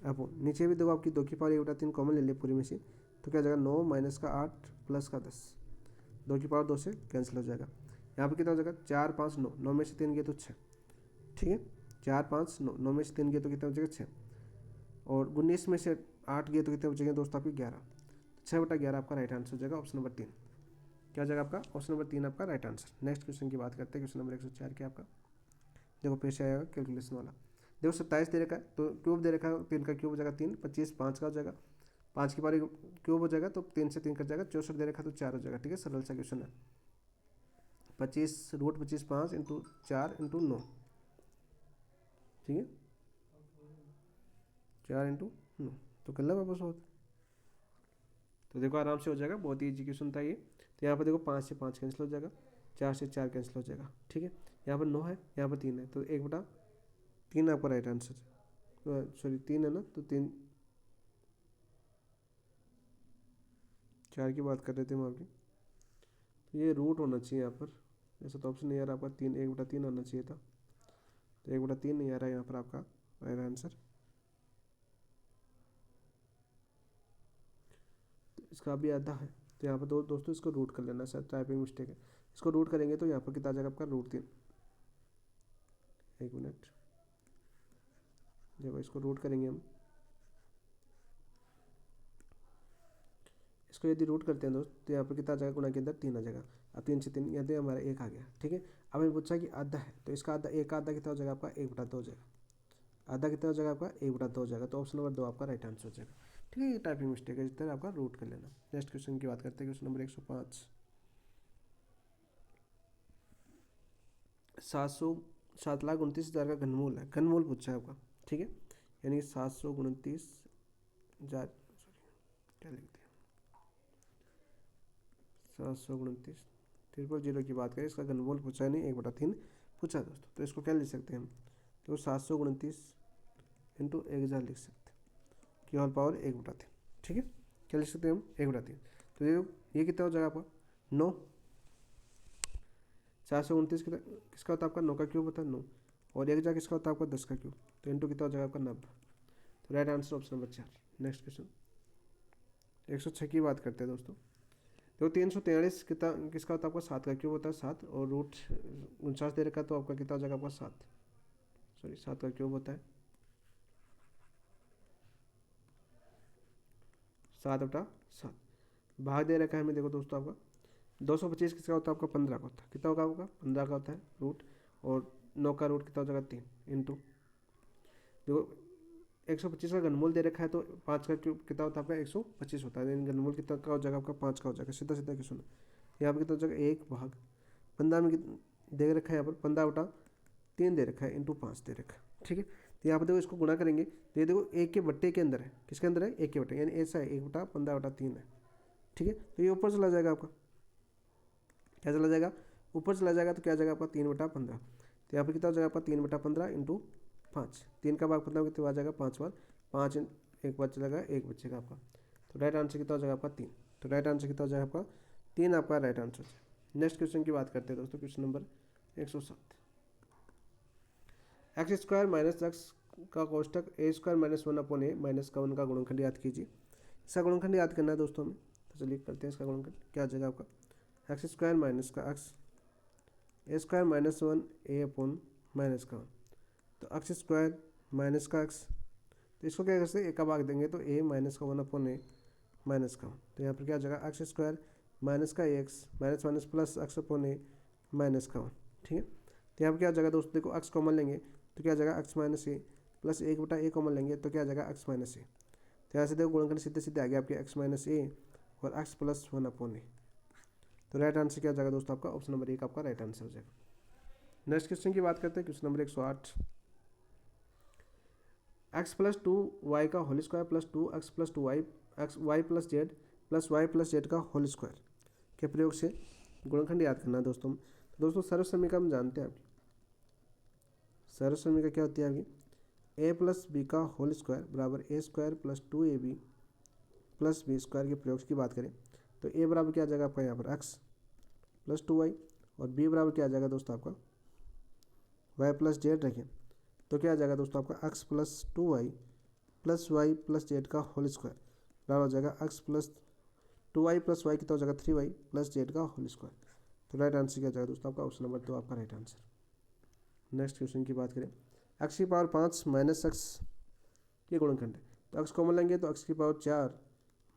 अब नीचे भी देखो आपकी 2⁻1/3 कॉमन ले ले पूरी में से, तो क्या आ जाएगा 9 माइनस का 8 प्लस का 10, 2 से कैंसिल हो जाएगा। यहाँ पर कितना हो जाएगा 4 5 9, 9 में से 3 गए तो 6, ठीक है, 4 5 9, 9 में से 3 गए तो कितना बचेगा 6, और 19 में से 8 गए तो कितने बचेंगे दोस्तों आपकी 11, 6/11 आपका राइट आंसर हो जाएगा, ऑप्शन नंबर 3। क्या हो जाएगा आपका, ऑप्शन नंबर 3 आपका राइट आंसर। नेक्स्ट क्वेश्चन की बात करते हैं, क्वेश्चन नंबर 104 क्या आपका, देखो फिर से आएगा कैलकुलेशन वाला। देखो 27 दे रखा है, तो क्यूब दे रखा है, 3 का क्यूब हो जाएगा 3, 25 5 का हो जाएगा, 5 की पावर क्यूब हो जाएगा, तो 3 से 3 कट जाएगा, 64 दे रखा है तो 4 हो जाएगा। ठीक है, सरल सा क्वेश्चन है। 25 5 इंटू 4 इंटू 9, ठीक है, 4 इंटू 9, तो कर लो वापस होता, तो देखो आराम से हो जाएगा, बहुत ही ईजी क्वेश्चन था ये। तो यहाँ पर देखो 5 से 5 कैंसिल हो जाएगा, 4 से 4 कैंसिल हो जाएगा, ठीक है, यहाँ पर 9 है, यहाँ पर 3 है, तो 1/3 आपका राइट आंसर है, सॉरी 3 है ना, तो 3 4 की बात कर रहे थे हम आपकी, तो ये रूट होना चाहिए यहाँ पर, ऐसा तो ऑप्शन नहीं आ रहा आपका, 1/3 आना चाहिए था, तो 1/3 नहीं आ रहा है यहाँ पर आपका राइट आंसर। इसका भी आधा है, तो यहाँ पर दोस्तों इसको रूट कर लेना, शायद टाइपिंग मिस्टेक है, इसको रूट करेंगे तो यहाँ पर कितना आ जाएगा आपका √3। एक मिनट, देखो इसको रूट करेंगे हम, इसको यदि रूट करते हैं दोस्त, तो यहाँ पर कितना आ जाएगा, गुणा के अंदर 3 आ जाएगा, अब 3 से 3 यहाँ तो हमारा 1 आ गया। ठीक है, अब हमें पूछा कि आधा है, तो इसका आधा, एक आधा कितना हो जाएगा आपका 1/2 हो जाएगा, आधा कितना हो जाएगा आपका 1/2 हो जाएगा, तो ऑप्शन नंबर 2 आपका राइट आंसर हो जाएगा। ठीक है, ये टाइपिंग मिस्टेक है, इस तरह आपका रूट कर लेना। नेक्स्ट क्वेश्चन की बात करते हैं, क्वेश्चन नंबर 105। 7,29,000 का घनमूल है, घनमूल पूछा है आपका। ठीक है, यानी 729,000, क्या लिखते हैं 729,000 की बात करें, इसका घनमूल पूछा नहीं, 1/3 पूछा दोस्तों, तो इसको क्या लिख सकते हैं हम, तो 729 इंटू 1000 लिख सकते हैं, की होल पावर 1/3। ठीक है, क्या लिख सकते हैं हम 1/3, तो ये कितना हो जाएगा आपका 9, 729 किसका होता है आपका 9 का क्यूब होता है 9, और 1000 किसका होता है आपका 10 का क्यूब, तो इंटू कितना हो जाएगा आपका 90, तो right answer option number 4। Next question 106 की बात करते हैं दोस्तों। देखो 343 कितना किसका होता है आपका 7 का क्यूब होता है 7, और √49 दे रखा है, तो आपका कितना हो जाएगा आपका 7 का क्यूब होता है 7/7, भाग दे रखा है हमें, देखो दोस्तों आपका 225 किसका होता है आपका 15 का होता है, कितना होगा आपका 15 का होता है रूट, और 9 का रूट कितना हो जाएगा 3 इंटू, देखो 125 का घनमूल दे रखा है, तो 5 का क्यूब कितना होता है आपका 125 होता है, यानी घनमूल कितना का हो जाएगा आपका 5 का हो जाएगा, सीधा सीधा क्वेश्चन। यहाँ पर कितना हो जाएगा 1/15 में दे रखा है, यहाँ पर 15/3 दे रखा है, इंटू 5 दे रखा है। ठीक है, तो यहाँ पर देखो इसको गुणा करेंगे, तो ये देखो 1 के बट्टे के अंदर है, किसके अंदर है 1 के बट्टे, यानी ऐसा है 1/15/3 है। ठीक है, तो ये ऊपर चला जाएगा आपका, क्या चला जाएगा ऊपर चला जाएगा, तो क्या जाएगा आपका 3/15, तो यहाँ पर कितना हो जाएगा आपका 3/15 इंटू 5, 3 का भाग 15 कितना आ जाएगा 5 बार, 5 एक बार चलेगा 1 बचेगा आपका, तो राइट आंसर कितना हो जाएगा आपका 3, तो राइट आंसर कितना हो जाएगा आपका 3 आपका राइट आंसर। नेक्स्ट क्वेश्चन की बात करते हैं दोस्तों, question number 107। X square minus x का कोष्टक ए स्क्वायर माइनस 1/a माइनस का 1 का गुणनखंड याद कीजिए। इसका गुणनखंड याद करना है दोस्तों हमें, तो चलिए करते हैं इसका गुणनखंड। क्या आ जाएगा आपका एक्स स्क्वायर माइनस का x A square minus 1 a minus का 1, तो एक्स स्क्वायर माइनस का एक्स, तो इसको क्या कर सकते हैं, ए का भाग देंगे तो a माइनस का 1/a माइनस का 1, तो यहाँ पर क्या आ जाएगा एक्स स्क्वायर माइनस का x minus minus plus x/a minus का 1। ठीक है, तो यहाँ पर क्या आ जाएगा दोस्तों, देखो एक्स कॉमन लेंगे तो क्या आ जाएगा एक्स माइनस ए प्लस 1/a कॉमन लेंगे तो क्या आ जाएगा एक्स माइनस ए। तो यहाँ से देखो गुणनखंड सीधे सीधे आ गया आपके एक्स माइनस ए और एक्स प्लस 1/a। तो राइट आंसर क्या आ जाएगा दोस्तों आपका ऑप्शन नंबर 1 आपका राइट आंसर हो जाएगा। नेक्स्ट क्वेश्चन की बात करते हैं, question number 108। X plus 2y का whole square plus 2x plus 2y x y plus z plus y plus z का होल स्क्वायर के प्रयोग से गुणनखंड याद करना है दोस्तों। तो दोस्तों सर्व समीकरण हम जानते हैं, आपकी सर्व समीकरण क्या होती है आपकी, a प्लस बी का होल स्क्वायर बराबर a square plus 2ab plus b square के प्रयोग की बात करें तो a बराबर क्या आ जाएगा आपका यहाँ पर x प्लस 2y और b बराबर क्या आ जाएगा दोस्तों आपका y प्लस जेड रखें तो क्या आ जाएगा दोस्तों आपका x plus 2y plus y plus z का होल स्क्वायर बराबर हो जाएगा x plus 2y plus Y कितना हो जाएगा 3y प्लस जेड का होल स्क्वायर। तो राइट आंसर क्या जाएगा दोस्तों आपका ऑप्शन नंबर 2 आपका राइट आंसर। नेक्स्ट क्वेश्चन की बात करें, x की पावर 5 माइनस एक्स ये गुणनखंड है, तो x कॉमन लेंगे तो x की पावर 4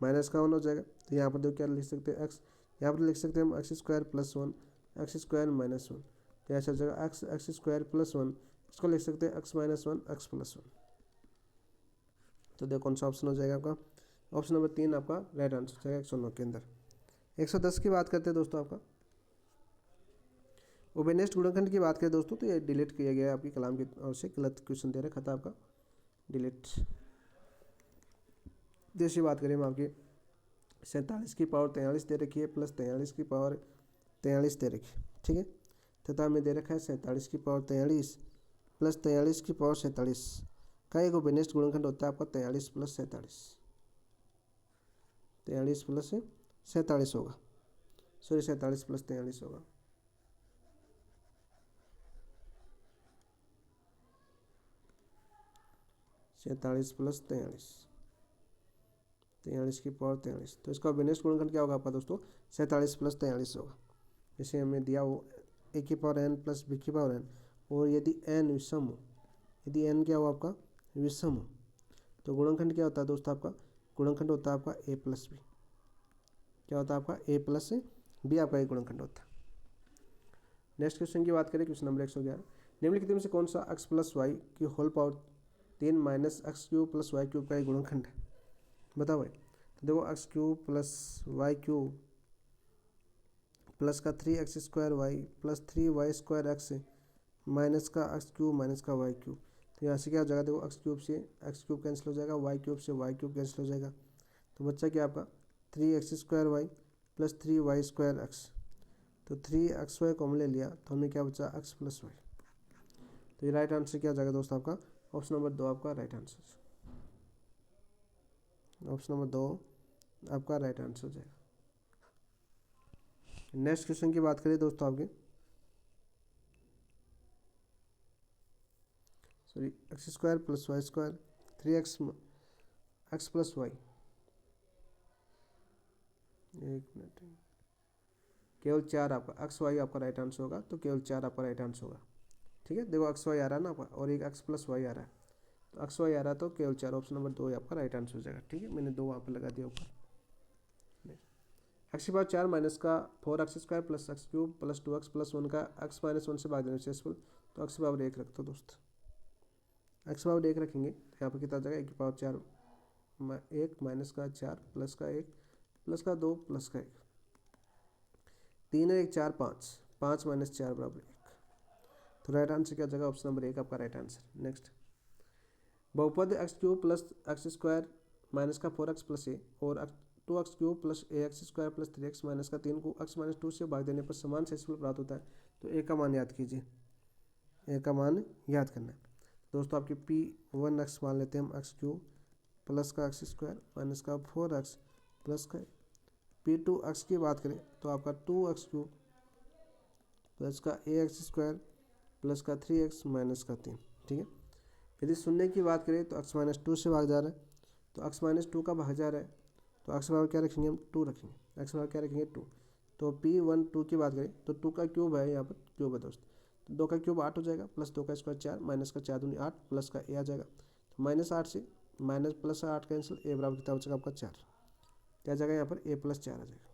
माइनस का 1 हो जाएगा। तो यहाँ पर देखो क्या लिख सकते हैं x, यहाँ पर लिख सकते हैं हम x square plus 1 x square minus 1, तो ऐसा हो जाएगा एक्स स्क्वायर प्लस 1, इसको लिख सकते हैं एक्स माइनस 1 एक्स प्लस 1। तो देखो कौन सा ऑप्शन हो जाएगा आपका, ऑप्शन नंबर 3 आपका राइट आंसर हो जाएगा 109 के अंदर। 110 की बात करते हैं दोस्तों, आपका उभयनिष्ठ गुणनखंड की बात करें दोस्तों तो ये डिलीट किया गया है आपकी कलाम की ओर से, गलत क्वेश्चन दे रखा था आपका, डिलीट। जैसी बात करें हम आपकी 47 की पावर 43 दे रखी है प्लस 43 की पावर 43 दे रखी है। ठीक है, तथा हमें दे रखा है 47 की पावर 43 प्लस 43 की पावर 47 का एक उभयनिष्ठ गुणनखंड होता है आपका 43 प्लस 47, 43 प्लस 47 होगा, सॉरी 47 प्लस 43 होगा। सैंतालीस प्लस 43 की पावर 43, तो इसका उभयनिष्ठ गुणनखंड क्या होगा आपका दोस्तों 47 प्लस 43 होगा। जैसे हमें दिया हो a की पावर n प्लस b की पावर n, और यदि n विषम हो, यदि n क्या हो आपका विषम हो, तो गुणनखंड क्या होता है दोस्तों आपका, गुणनखंड होता है आपका a प्लस बी, क्या होता है आपका a प्लस बी आपका एक गुणनखंड होता है। नेक्स्ट क्वेश्चन की बात करें, क्वेश्चन नंबर 111। निम्नलिखित में से कौन सा x प्लस वाई की whole power 3 minus x cube plus y cube का एक गुणनखंड है, बताओ भाई। तो देखो x cube plus y cube plus का 3x square y plus 3y square x minus का एक्स क्यूब माइनस का वाई क्यूब, तो यहाँ से क्या हो जाएगा, देखो एक्स क्यूब से एक्स क्यूब कैंसिल हो जाएगा, वाई क्यूब से वाई क्यूब कैंसिल हो जाएगा, तो बच्चा क्या आपका 3x square y plus 3y square x, तो 3xy कॉमन ले लिया तो हमें क्या बचा x प्लस वाई। तो ये राइट आंसर क्या हो जाएगा दोस्तों आपका ऑप्शन नंबर 2 आपका राइट आंसर, ऑप्शन नंबर 2 आपका राइट आंसर हो जाएगा। नेक्स्ट क्वेश्चन की बात करें दोस्तों आपके, sorry x square plus y square 3x x plus y, एक मिनट, केवल 4 आपका एक्स वाई आपका राइट आंसर होगा, तो केवल 4 आपका राइट आंसर होगा। ठीक है, देखो एक्स वाई आ रहा है ना आपका, और एक एक्स प्लस वाई आ रहा है, तो एक्स वाई आ रहा है तो केवल 4, ऑप्शन नंबर 2 आपका राइट आंसर हो जाएगा। ठीक है, मैंने 2 वहाँ पर लगा दिया ऊपर। एक्स की पावर 4 माइनस का 4x square plus x cube plus 2x plus 1 का x माइनस 1 से भाग देना सक्सेसफुल, तो एक्स की पावर 1 रख दो दोस्त, एक्स पावर 1 रखेंगे तो यहाँ पर कितना आ जाएगा, 1 की पावर 4 1 माइनस का 4 प्लस का 1 प्लस का 2 प्लस का 1, 3 1 4 5, 5 माइनस 4 बराबर 1, तो राइट आंसर क्या जाएगा ऑप्शन नंबर 1 आपका राइट आंसर। नेक्स्ट, बहुपद x cube plus x square minus का 4x प्लस ए और 2x cube plus a x square plus 3x minus का 3 को x माइनस 2 से भाग देने पर समान सक्सेसफुल प्राप्त होता है, तो ए का मान याद कीजिए, ए का मान याद करना है दोस्तों। आपकी P1x मान लेते हैं हम, एक्स क्यूब प्लस का एक्स स्क्वायर माइनस का 4x प्लस का, P2x की बात करें तो आपका 2x क्यूब प्लस का ax² प्लस का 3x माइनस का 3। ठीक है, यदि शून्य की बात करें तो x माइनस 2 से भाग जा रहा है, तो x माइनस 2 का भाग जा रहा है, तो x बराबर क्या रखेंगे हम 2 रखेंगे, x बराबर क्या रखेंगे 2। तो P12 की बात करें तो 2 का क्यूब है, यहाँ पर क्यूब है दोस्त, तो 2 का क्यूब 8 हो जाएगा, प्लस 2 का स्क्वायर 4 माइनस का 4 दूनी 8 प्लस का a आ जाएगा, तो -8 से माइनस प्लस 8 कैंसिल, a बराबर कितना बचेगा आपका 4, क्या आ जाएगा यहाँ पर a + 4 आ जाएगा,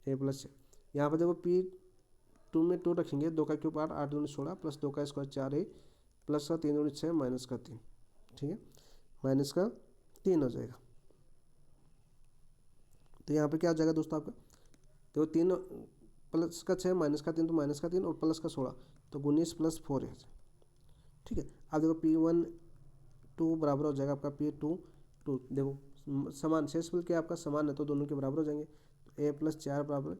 a + 4। यहाँ पर देखो P2 में 2 रखेंगे, 2 का क्यूब 8 8 दूनी 16 प्लस 2 का स्क्वायर 4 है प्लस का 3 दूनी 6 माइनस का 3। ठीक है, माइनस का 3 हो जाएगा, तो यहाँ पर क्या हो जाएगा दोस्तों आपका, तो 3 प्लस का 6 माइनस का 3 तो माइनस का 3 और प्लस का 16 तो 19 + 4 है। ठीक है, अब देखो P12 बराबर हो जाएगा आपका P22, देखो समान शेषफल क्या आपका समान है तो दोनों के बराबर हो जाएंगे, तो a + 4 बराबर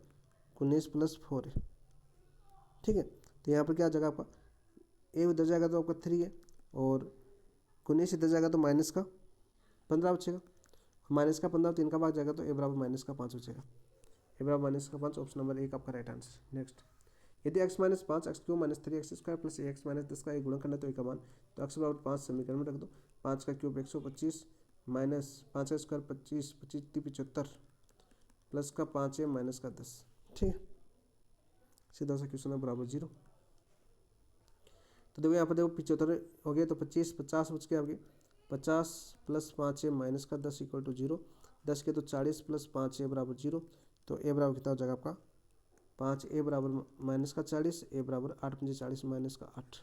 19 + 4 है। ठीक है, तो यहाँ पर क्या आ जाएगा आपका a उधर जाएगा तो आपका 3 है, और 19 इधर जाएगा तो माइनस का 15 बचेगा, माइनस का 15 3 का भाग जाएगा तो a बराबर -5 बचेगा, a बराबर -5, ऑप्शन नंबर 1 आपका राइट आंसर। नेक्स्ट, यदि x - 5 x³ - 3x² plus ax - 10 का एक गुणन करना है तो एक का मान, तो x बराबर 5 समीकरण में रख दो, 5 का क्यूब 125 माइनस 5 का स्क्वायर 25 25 75 प्लस का 5a माइनस का 10। ठीक है, सीधा सा क्वेश्चन है बराबर 0। तो देखो यहाँ पर देखो 75 हो गया तो 25 50 बच गया आपके, 50 प्लस 5a माइनस का 10 = 0, 10 के तो 40 प्लस 5a बराबर 0, तो a बराबर कितना हो जाएगा आपका 5a बराबर माइनस का 40, a बराबर 8 × 5 = 40 माइनस का 8,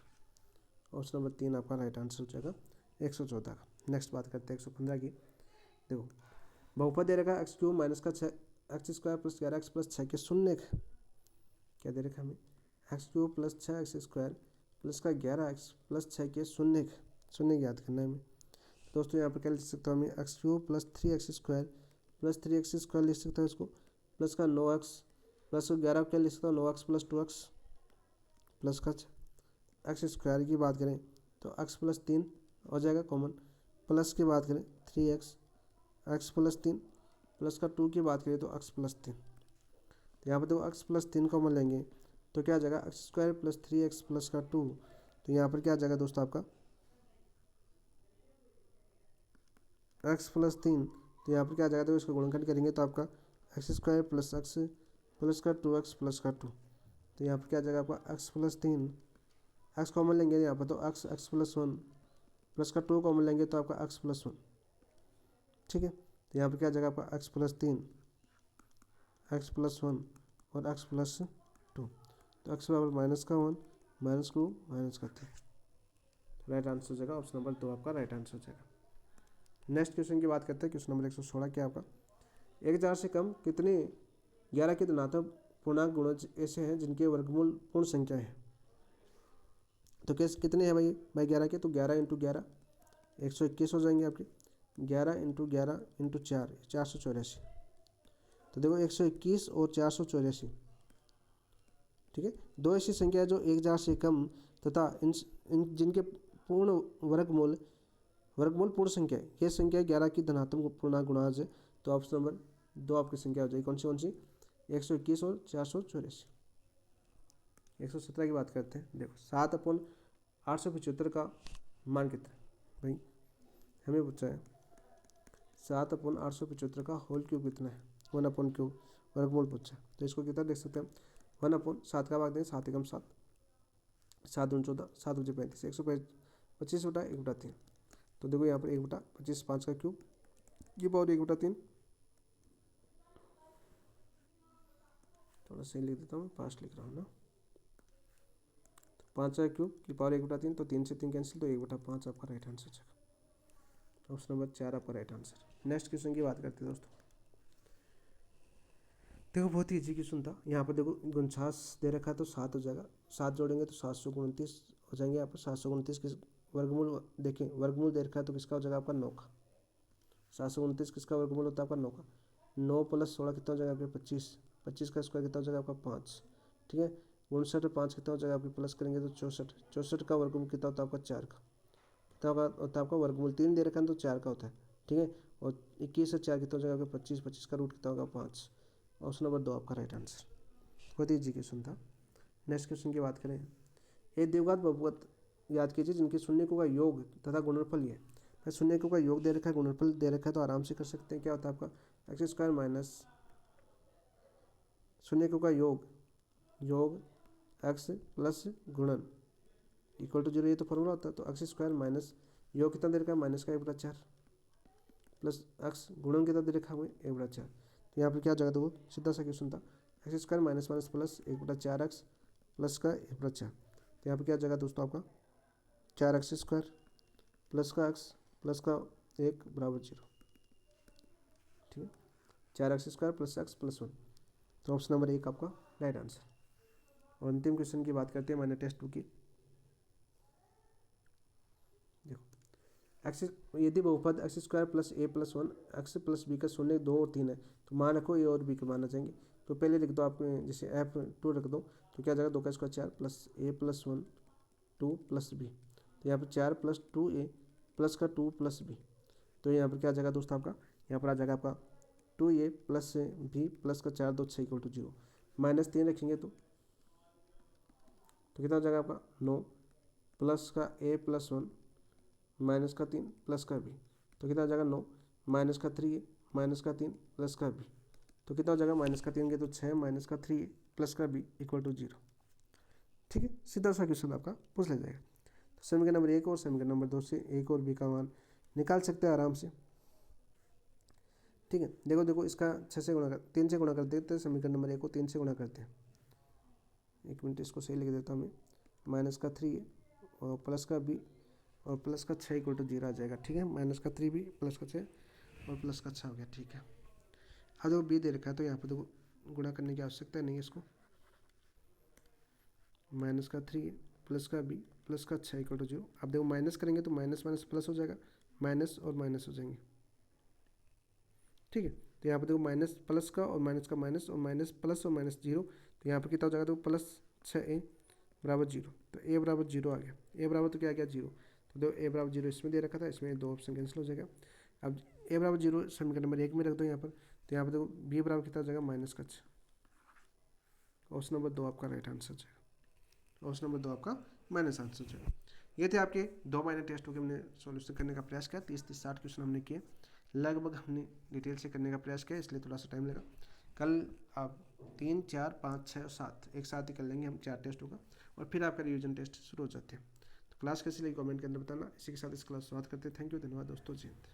ऑप्शन नंबर 3 आपका राइट आंसर हो जाएगा 114 का। नेक्स्ट बात करते हैं 115 की। देखो बहुपद दे रखा x³ माइनस का 6x² प्लस 11x प्लस 6 के शून्य, क्या दे रखा हमें x³ प्लस 6x² प्लस का 11x प्लस 6 के शून्य याद करना है हमें। दोस्तों यहाँ पर क्या लिख सकता हूँ हमें x³ plus 3x² plus 3x² लिख सकता है इसको, प्लस का 9x प्लस 11 क्या लिख सकता हूँ 9x प्लस 2x प्लस का x² की बात करें तो x + 3 हो जाएगा कॉमन, प्लस की बात करें 3x x + 3 प्लस का 2 की बात करें तो x + 3, तो यहाँ पर देखो x + 3 कॉमन लेंगे तो क्या आ जाएगा x² प्लस 3x प्लस का 2, तो यहाँ पर क्या आ जाएगा दोस्तों आपका x + 3, तो यहाँ पर क्या आ जाएगा तो इसका गुणनखंड करेंगे तो आपका x² प्लस x प्लस का 2x प्लस का 2, तो यहाँ पर क्या आ जाएगा आपका x + 3 x कॉमन लेंगे यहाँ पर तो x + 1 प्लस का 2 कॉमन लेंगे तो आपका x + 1। ठीक है, तो यहाँ पर क्या आ जाएगा आपका x + 3 x + 1 और x + 2, तो x बराबर -1 -2 -3, राइट आंसर हो जाएगा ऑप्शन नंबर 2 आपका राइट आंसर हो जाएगा। नेक्स्ट क्वेश्चन की बात करते हैं, क्वेश्चन नंबर 116 क्या आपका 1000 से कम कितने 11 के धनात्मक पूर्णांक गुणज ऐसे हैं जिनके वर्गमूल पूर्ण संख्या है। तो कैसे कितने हैं भाई 11 के, तो 11 × 11 121 हो जाएंगे आपके, 11 × 11 × 4 484, तो देखो 121 और 484। ठीक है, दो ऐसी संख्या जो 1000 से कम तथा इन जिनके पूर्ण वर्गमूल पूर्ण संख्या है, ये संख्या 11 की धनात्मक पूर्णांक गुणाज है, तो ऑप्शन नंबर 2 आपकी संख्या हो जाएगी कौन सी 121 और 484। 117 की बात करते हैं। देखो 7/875 का मान कितना है भाई, हमें पूछा है 7/875 का होल क्यूब कितना है, 1/क्यूब वर्गमूल पूछा है, तो इसको कितना देख सकते हैं 1/7 का भाग दें 7 × 7 7 × 14 7 × 35 125/1/3, तो देखो यहाँ पर 1/25 5 का क्यूब ये पावर 1/3, थोड़ा सही लिख देता हूँ 5 लिख रहा हूँ ना, 5 का क्यूब की पावर 1/3, तो 3 से 3 कैंसिल, तो 1/5 आपका राइट आंसर हो जाएगा, ऑप्शन नंबर 4 आपका राइट आंसर। नेक्स्ट क्वेश्चन की बात करते हैं दोस्तों, देखो बहुत ही इजी क्वेश्चन था। यहाँ पर देखो 49 दे रखा है तो 7 हो जाएगा, 7 जोड़ेंगे तो 729 हो जाएंगे। यहाँ पर 729 किस वर्गमूल देखें, वर्गमूल दे रखा है तो किसका हो जाएगा आपका 9 का, 729 किसका वर्गमूल होता है आपका 9 का, 9 + 16 कितना हो जाएगा आपके 25, 25 का स्क्वायर कितना हो जाएगा आपका 5। ठीक है, 59 और 5 कितना हो जाएगा आपके प्लस करेंगे तो 64, 64 का वर्गमूल कितना होता है आपका 4 का, कितना होता है आपका वर्गमूल 3 दे रखा है तो 4 का होता है। ठीक है, और 21 से 4 कितना हो जाएगा आपका 25, 25 का रूट कितना होगा 5, ऑप्शन नंबर 2 आपका राइट आंसर। बहुत ईजी क्वेश्चन था। नेक्स्ट क्वेश्चन की बात करें, ये द्विघात बहुपद याद कीजिए जिनके शून्यकों का योग तथा गुणनफल ये है। शून्यकों का योग दे रखा है, गुणनफल दे रखा है, तो आराम से कर सकते हैं। क्या होता है आपका एक्स स्क्वायर माइनस शून्यकों का योग एक्स प्लस गुणन इक्वल टू 0, ये तो फॉर्मूला होता है। तो एक्स स्क्वायर माइनस योग कितना दे रखा है माइनस का 1/4 प्लस एक्स गुणन कितना दे रखा है 1/4। तो यहाँ पर क्या जगह, देखो सीधा सा क्वेश्चन था, x square minus minus plus 1/4 x plus का 1/4। तो यहाँ पर क्या जगह दोस्तों आपका 4x स्क्वायर प्लस का एक्स प्लस का 1 बराबर 0। ठीक है, 4x square plus x plus 1। तो ऑप्शन नंबर 1 आपका राइट आंसर। और अंतिम क्वेश्चन की बात करते हैं मैंने टेस्ट 2 की। देखो एक्स यदि बहुपद एक्स स्क्वायर प्लस ए प्लस 1 एक्स प्लस बी का शून्य 2 और 3 है तो मान रखो ए और बी के मान आ जाएंगे। तो पहले लिख दो आप, जैसे F2 रख दो तो क्या जाएगा 2 का स्क्वायर 4 प्लस ए प्लस 1 2 प्लस बी। तो यहाँ पर 4 प्लस 2a प्लस का 2 प्लस बी। तो यहाँ पर क्या जाएगा दोस्तों आपका, यहाँ पर आ जाएगा आपका 2a प्लस बी प्लस का 4 2 6 = 0। -3 रखेंगे तो कितना हो जाएगा आपका 9 प्लस का a प्लस 1 माइनस का 3 प्लस का बी। तो कितना हो जाएगा 9 माइनस का 3a माइनस का 3 प्लस का बी। तो कितना हो जाएगा माइनस का 3 के तो 6 माइनस का 3a प्लस का बी = 0। ठीक है, सीधा सा क्वेश्चन आपका पूछ लिया जाएगा। तो समीकरण नंबर 1 और समीकरण नंबर 2 से एक और बी का मान निकाल सकते हैं आराम से। ठीक है, देखो इसका 6 से गुणा कर 3 से गुणा कर देते हैं, समीकरण नंबर 1 को 3 से गुणा करते हैं। 1 मिनट इसको सही लिख देता हूँ मैं, माइनस का 3 और प्लस का बी और प्लस का 6 = 0 आ जाएगा। ठीक है, माइनस का 3 भी प्लस का 6 और प्लस का 6 हो गया। ठीक है, अब देखो बी दे रखा है तो यहाँ पर देखो गुणा करने की आवश्यकता नहीं है इसको। माइनस का 3 प्लस का बी प्लस का 6 = 0। अब देखो माइनस करेंगे तो माइनस माइनस प्लस हो जाएगा, माइनस और माइनस हो जाएंगे। ठीक है, तो यहाँ पर देखो माइनस प्लस का और माइनस का माइनस और माइनस प्लस और माइनस 0। तो यहाँ पर कितना हो जाएगा, तो प्लस 6a बराबर 0। तो a बराबर 0 आ गया। a बराबर तो क्या आ गया 0। तो देखो a बराबर 0 इसमें दे रखा था, इसमें 2 ऑप्शन कैंसिल हो जाएगा। अब a बराबर 0 समीकरण नंबर 1 में रख दो यहाँ पर। तो यहाँ पर देखो b बराबर कितना हो जाएगा माइनस का 6। ऑप्शन नंबर 2 आपका राइट आंसर जाएगा। ऑप्शन नंबर 2 आपका माइनस आंसर जाएगा। ये थे आपके 2 माइनर टेस्टों के हमने सॉल्यूशन करने का प्रयास किया। 30-60 क्वेश्चन हमने किए, लगभग हमने डिटेल से करने का प्रयास किया, इसलिए थोड़ा सा टाइम लगा। कल आप 3, 4, 5, 6 और 7 एक साथ ही कर लेंगे हम 4 टेस्टों का, और फिर आपका रिवीजन टेस्ट शुरू हो जाते हैं। तो क्लास कैसी लगी कमेंट के अंदर बताना। इसी के साथ इस क्लास शुरुआत करते हैं। थैंक यू, धन्यवाद दोस्तों, जय हिंद।